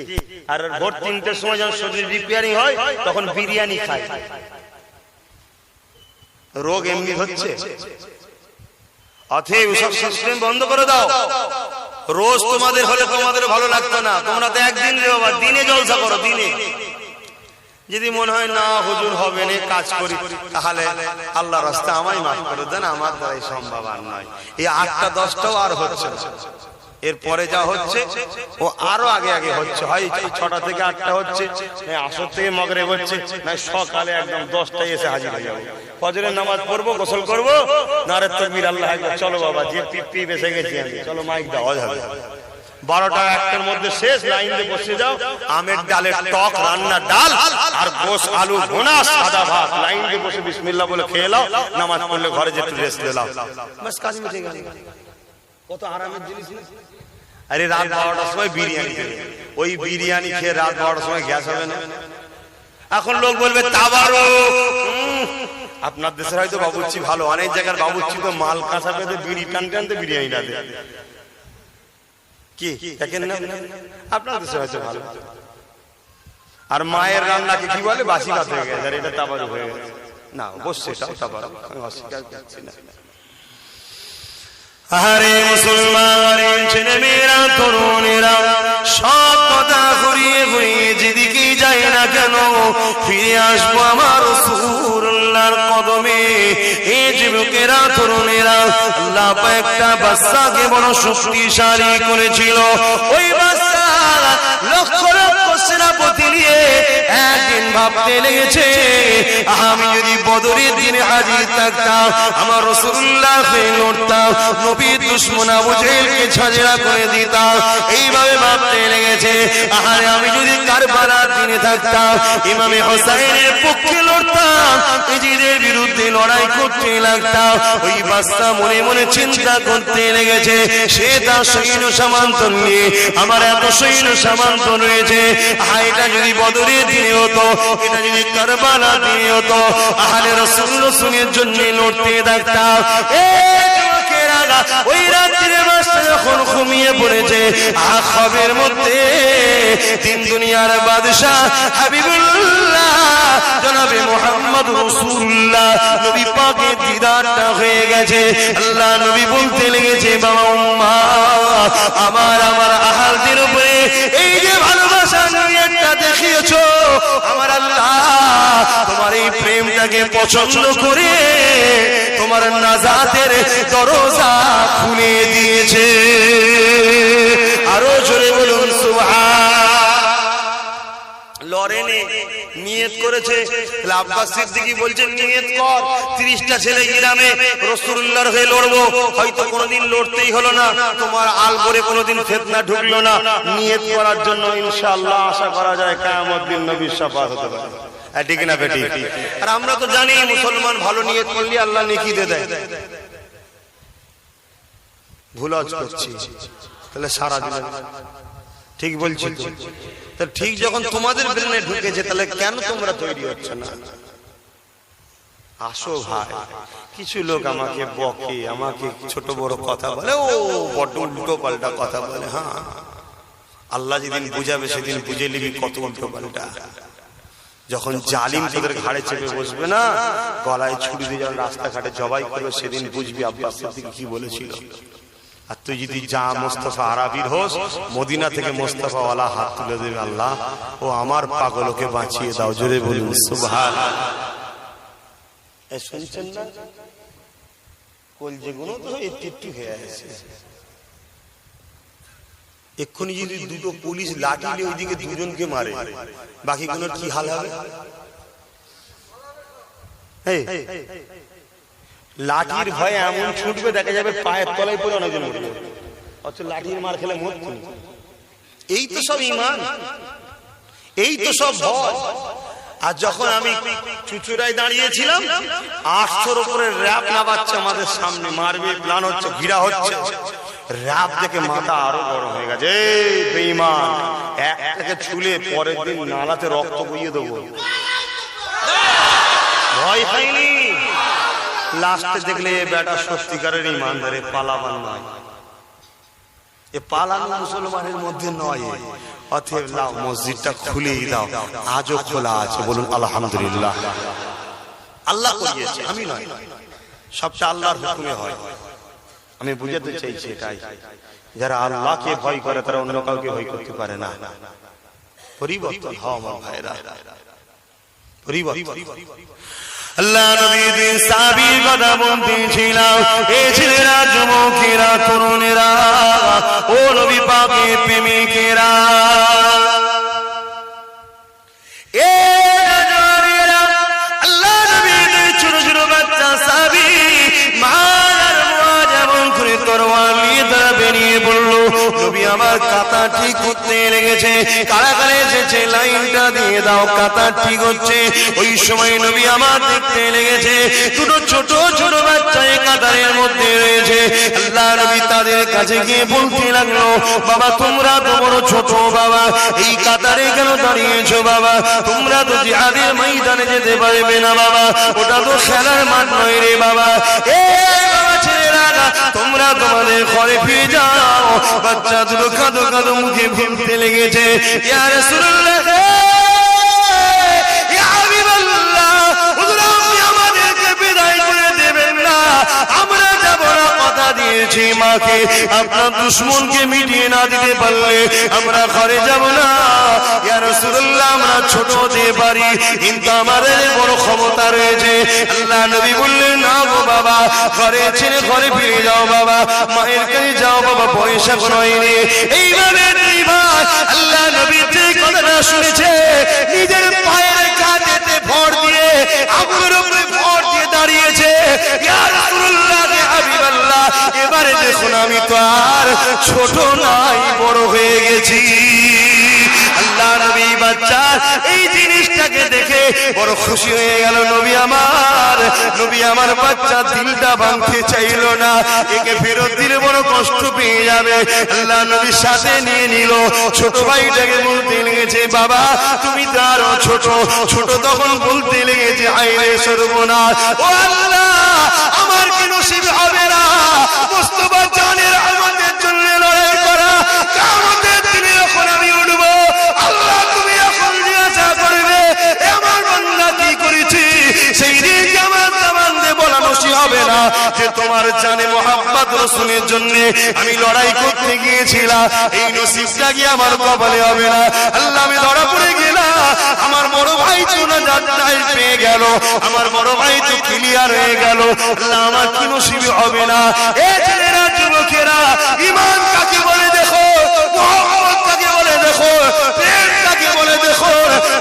আর ভোর 3টের সময় যখন শরীর রিপেয়ারিং হয়, তখন বিরিয়ানি খাই। রোগ এমনি হচ্ছে। অতএব সব সিস্টেম বন্ধ করে দাও। রোজ তোমাদের হলে তোমাদের ভালো লাগতো না, তোমরা তো একদিন বাবা দিনে জলসা করো। দিনে যদি মনে হয় না হুজুর হবে না, কাজ করি, তাহলে আল্লাহর রাস্তায় আমায় মাফ করে দেন, আমার দ্বারাই সম্ভব আর নয়। এই 8টা 10টাও আর হচ্ছে না, এরপরে যা হচ্ছে ও আরো আগে আগে হচ্ছে। হয় 6টা থেকে 8টা হচ্ছে, আসর থেকে মাগরিব হচ্ছে, না সকালে একদম 10টায় এসে হাজির হয়ে যাবো। ফজরের নামাজ পড়বো, গোসল করবো, নারে তাকবীর, আল্লাহু আকবার, চলো বাবা যে পিপি বেসে গেছি আমি, চলো মাইক দাও, হবে 12টা 1টার মধ্যে শেষ। লাইন দিয়ে বসে যাও, আমের ডালের টক রান্না ডাল আর গোশ আলু ভুনা সাদা ভাত, লাইন দিয়ে বসে বিসমিল্লাহ বলে খেয়ে নাও, নামাজ পড়লে ঘরে যে একটু রেস্ট নাও, বাস কাজ মিটে গেল। কত আরামের জিনিস। আরে রাত 12টার সময় বিরিয়ানি খেয়ে, ওই বিরিয়ানি খেয়ে রাত 12টার সময় গ্যাস হবে না? এখন লোক বলবে তাবারক। আপনার দেশের হয়তো বাবুর্চি ভালো, অনেক জায়গার বাবুর্চি তো মাল কাঁচা পেতে বিড়ি টানতে টানতে বিরিয়ানি ডালে কি দেখেন না? আপনার দেশে হয়তো ভালো। আর মায়ের রান্নাকে কি বলে? বাসি ভাত হয়ে গেছে, আর এটা তাবারক হয়ে গেছে। না অবশ্যই এটাও তাবারক, আমি অস্বীকার করছি না। আরে মুসলমান ছেলে মেয়েরা, তরুণেরা, সব কথা ঘুরিয়ে ঘুরিয়ে যেদিকে যায় না কেন, ফিরে আসবো আমার রাসূলুল্লাহর কদমে। এই যুবকেরা, তরুণেরা, আল্লাহ পাক একটা বাচ্চাকে বড় শক্তিশালী করেছিল। ওই বাচ্চা লক্ষ লক্ষ সেনাপতি নিয়ে একদিন ভাবতে লেগেছে, আমি যদি বদরের দিনে হাজির থাকতাম, আমার রাসূলুল্লাহকে লড়তাম, নবীর দুশমন আবু জেহেলকে ঝাঁঝরা করে দিতাম। এইভাবে ভাবতে লেগেছে, আরে আমি যদি কারবালার দিনে থাকতাম, ইমামে হোসেনের পক্ষে লড়তাম, ইজিদের বিরুদ্ধে লড়াই করতে লাগতাম। ওই বাচ্চা মনে মনে চিন্তা করতে লেগেছে, সে তার সৈন্য সামন্ত নিয়ে, আমার এত সৈন্য সামন্ত রয়েছে, এটা যদি বদরের দিনে হতো, এটা যদি কারবালার দিনে হতো, আহলে রাসূল রাসূলের জন্য লড়তে থাকতাম। লাগা ওই রাত্রির মাসটা যখন ঘুমিয়ে পড়েছে আখাবের মধ্যে তিন দুনিয়ার বাদশা হাবিবুল্লাহ জনাবে মুহাম্মদ রাসূলুল্লাহ নবী পাকের দিদারটা হয়ে গেছে। আল্লাহ নবী বলতে লেগেছে বাবা উম্মা আমার আহালদের উপরে এই যে ভালোবাসা নিয়তটা দেখিয়েছো আমার আল্লাহ তোমার এই প্রেমটাকে পছন্দ করে তোমার নাজাতের দরজা খুলে দিয়েছে। আরো জোরে বলুন সুবহান। লড়েনে নিয়ত করেছে আব্বাস সিদ্দিকী বলছেন নিয়ত কর 30টা ছেলে গ্রামে রাসূলুল্লাহর হয়ে লড়বো, হয়তো কোনোদিন লড়তেই হলো না, তোমার আলবরে কোনোদিন ফিতনা ঢুকলো না, নিয়ত করার জন্য ইনশাআল্লাহ আশা করা যায় কিয়ামত দিন নবীর শাফাআত হতে পারে। ঠিক না বেটি? আর আমরা তো জানি মুসলমান ভালো নিয়ত করলে আল্লাহ নেকি দিয়ে দেয়। ভুল করছি তাহলে সারা দিন ঠিক বলছি তো ঠিক যখন তোমাদের ব্রেনে ঢুকেছে তাহলে কেন তোমরা তৈরি হচ্ছে না? আসো ভাই, কিছু লোক আমাকে বকে, আমাকে ছোট বড় কথা বলে, ও বড় উল্টো পাল্টা কথা বলে। হ্যাঁ, আল্লাহ যেদিন বুঝাবে সেদিন বুঝে নিবি কত উল্টো পাল্টা। যখন জালিম তোদের ঘাড়ে চেপে বসবে না, গলায় ছুরি দিয়ে যখন রাস্তাঘাটে জবাই করবে সেদিন বুঝবি আব্বাস সিদ্দিকী কি বলেছিল। আর তুই যদি যা মোস্তফা আরাবির হোস, মদিনা থেকে মোস্তফা ওয়ালা হাত তুলে দেবে, আল্লাহ ও আমার পাগলকে বাঁচিয়ে দাও। জোরে বলুন সুবহানাল্লাহ। শুনছেন না? কলজেগুলো তো টিপটি হয়ে আছে। এক্ষুনি যদি দুটো পুলিশ লাঠি নিয়ে ওইদিকে দুজনকে মারে, বাকি গুলোর কি হাল হবে? লাঠির ভয়ে এমন ছুটবে দেখা যাবে পায়ের তলায় পড়ে অনেকজন মরবে, অথচ লাঠির মার খেলে মরত। এই তো সব ঈমান, এই তো সব ভয়। আর যখন আমি চুচুড়ায় দাঁড়িয়েছিলাম, 800-র উপরে র‍্যাব নামাচ্ছে আমাদের সামনে, মারবে প্ল্যান হচ্ছে, ঘিরা হচ্ছে। র‍্যাব দেখে মাথা আরো গরম হয়ে গেছে। বেঈমান, একটাকে ছুলে পরের দিন নালাতে রক্ত বইয়ে দেবো। ভয় পাইনি। লাস্টে দেখলে বেটা সত্যিকারের ইমানদারে পালাবান নয়, এ পালানো মুসলমানের মধ্যে নয়। অতএব লাও মসজিদটা খুলেই দাও, আজও খোলা আছে। বলুন আলহামদুলিল্লাহ। আল্লাহ করিয়েছে, আমি নয়, সবটা আল্লাহর হুকুমে হয়। আমি বুঝাতে চাইছি এটাই, যারা আল্লাহকে ভয় করে তারা অন্য কাউকে ভয় করতে পারে না। পরিবর্তন হও আমার ভাইরা, পরিবর্তন। আল্লাহ নবীর সাহাবীর কথা বলতেছিলাম, এই ছেলেরা, যুবকেরা, তরুণেরা, ও নবী পাকের প্রেমিকেরা, আল্লাহ নবীর ছোট ছোট বাচ্চা সাহাবী মার মুআজ এমন করে তরোয়ার নিয়ে তারা বেরিয়ে পড়লো। নবী আমার কাতা ঠিক করতে লেগেছে, কারাগারে এসেছে, লাইনটা দিয়ে দাও, কাতা ঠিক হচ্ছে। ওই সময় নবী আমার দেখতে লেগেছে দুটো ছোট ছোট বাচ্চা এই কাতারের মধ্যে রয়েছে। আল্লাহ নবী তাদের কাছে গিয়ে বলতে লাগলো, বাবা তোমরা তো বড় ছোট, বাবা এই কাতারে কেন দাঁড়িয়েছো? বাবা তোমরা তো জিহাদের ময়দানে যেতে পারবে না, বাবা ওটা তো খেলার মাঠ নয় রে বাবা। বাবা ছেলেরা, তোমরা তোমাদের ঘরে ফিরে যাও। বাচ্চা দুটো কাঁদো কাঁদো মুখে ভিড়তে লেগেছে। ইয়া রাসূলুল্লাহ, ইয়া হাবিবাল্লাহ, হুজুর আপনি আমাদেরকে বিদায় করে দেবেন না, আমরা যাব না। কথা দিয়েছি মাকে, আপনার দুশমনকে মিটিয়ে না দিতে পারলে আমরা ঘরে যাব না। ইয়া রাসূলুল্লাহ, আমরা ছোট হতে পারি কিন্তু আমাদের বড় ক্ষমতা রয়েছে। আল্লাহ নবী বললেন, না গো বাবা, ঘরে ছেড়ে ঘরে ফিরে যাও বাবা, মায়ের কাছে যাও বাবা, পয়সা কোনো হয়নি। এইভাবে আল্লাহ নবী যে কথাটা শুনেছে, নিজের পায়ের কাঁধেতে ভর দিয়ে, আগুনের উপরে ভর দিয়ে দাঁড়িয়েছে। ইয়া রাসূলুল্লাহ, ইয়া হাবিবাল্লাহ, এবারে দেখুন আমি তো আর ছোট নাই, বড় হয়ে গেছি। আল্লাহ নবী বাচ্চার এই জিনিসটাকে দেখে বড় খুশি হয়ে গেল। নবী আমার বাচ্চা দিলটা ভাঙতে চাইল না, একে ফেরত দিলে বড় কষ্ট পেয়ে যাবে। আল্লাহ নবীর সাথে নিয়ে নিল। ছোট ভাইটাকে বলতে লেগেছে, বাবা তুমি তো আরো ছোট। ছোট তখন বলতে লেগেছে, আইরে সর্বনাশ, ও আল্লাহ আমার কি নসিব হবে না, মুস্তাফা জানের আমাদের জন্য লড়াই করা। কিয়ামতের দিনে যখন আমি উঠব, আল্লাহ তুমি এখন জিজ্ঞাসা করবে আমার বান্দা কি করেছে। সেই দিন আমার জামানদের বলা নসি হবে না যে তোমার জানে মোহাম্মদ রাসূলের জন্য আমি লড়াই করতে গিয়েছিলাম, এই নসিবটা কি আমার কপালে হবে না। আল্লাহ আমি ধরা পড়ে গেলাম, আমার বড় ভাই তো না যাত্রায় পেয়ে গেল, আমার বড় ভাই তো ক্লিয়ার হয়ে গেল, আল্লাহ আমার কি নসিবে হবে না। এ ছেলেরা যুবকেরা, ঈমান কাকে বলে দেখো, মুহাম্মদ কাকে বলে দেখো, প্রেম কাকে বলে দেখো।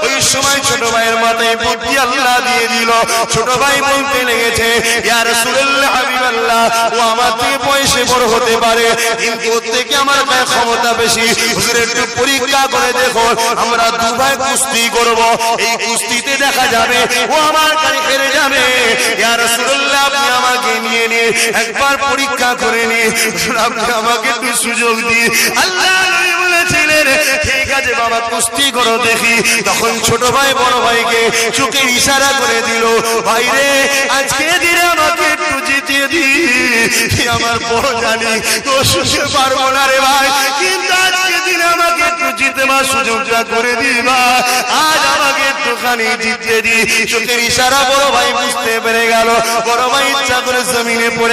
ওই সময় ছোট ভাইয়ের মাথায় বুদ্ধি আল্লাহ দিয়ে দিল। ছোট ভাই বলতে লেগেছে ইয়া রাসূলুল্লাহ হাবিবাল্লাহ, ও আমার থেকে বয়সে বড় হতে পারে কিন্তু ওর থেকে আমার গায়ে ক্ষমতা বেশি। হুজুর একটু পরীক্ষা করে দেখো, আমরা দু ভাই কুস্তি করব, এই কুস্তিতে দেখা যাবে ও আমার গাড়ি হেরে যাবে। ইয়া রাসূলুল্লাহ আপনি আমাকে নিয়ে নিয়ে একবার পরীক্ষা করে নিন, আপনি আমাকে একটু সুযোগ দিন। আল্লাহ নবী বলেছিলেন ঠিক আছে বাবা কুস্তি করো দেখি। তখন ছোট ভাই বড় ভাইকে চোখে ইশারা করে দিল, ভাই রে আজকে দিনে আমাকে একটু জিতিয়ে দি, আমার বড় জানি তো শুনতে পারবো না রে ভাই, কিন্তু আজকে দিনে আমাকে একটু জিতবার সুযোগটা করে দিবা, আজ আমাকে একটুখানি জিতিয়ে দি। চোখের ইশারা বড় ভাই বুঝতে পেরে গেল, বড় ভাই ইচ্ছা করে জমিনে পড়ে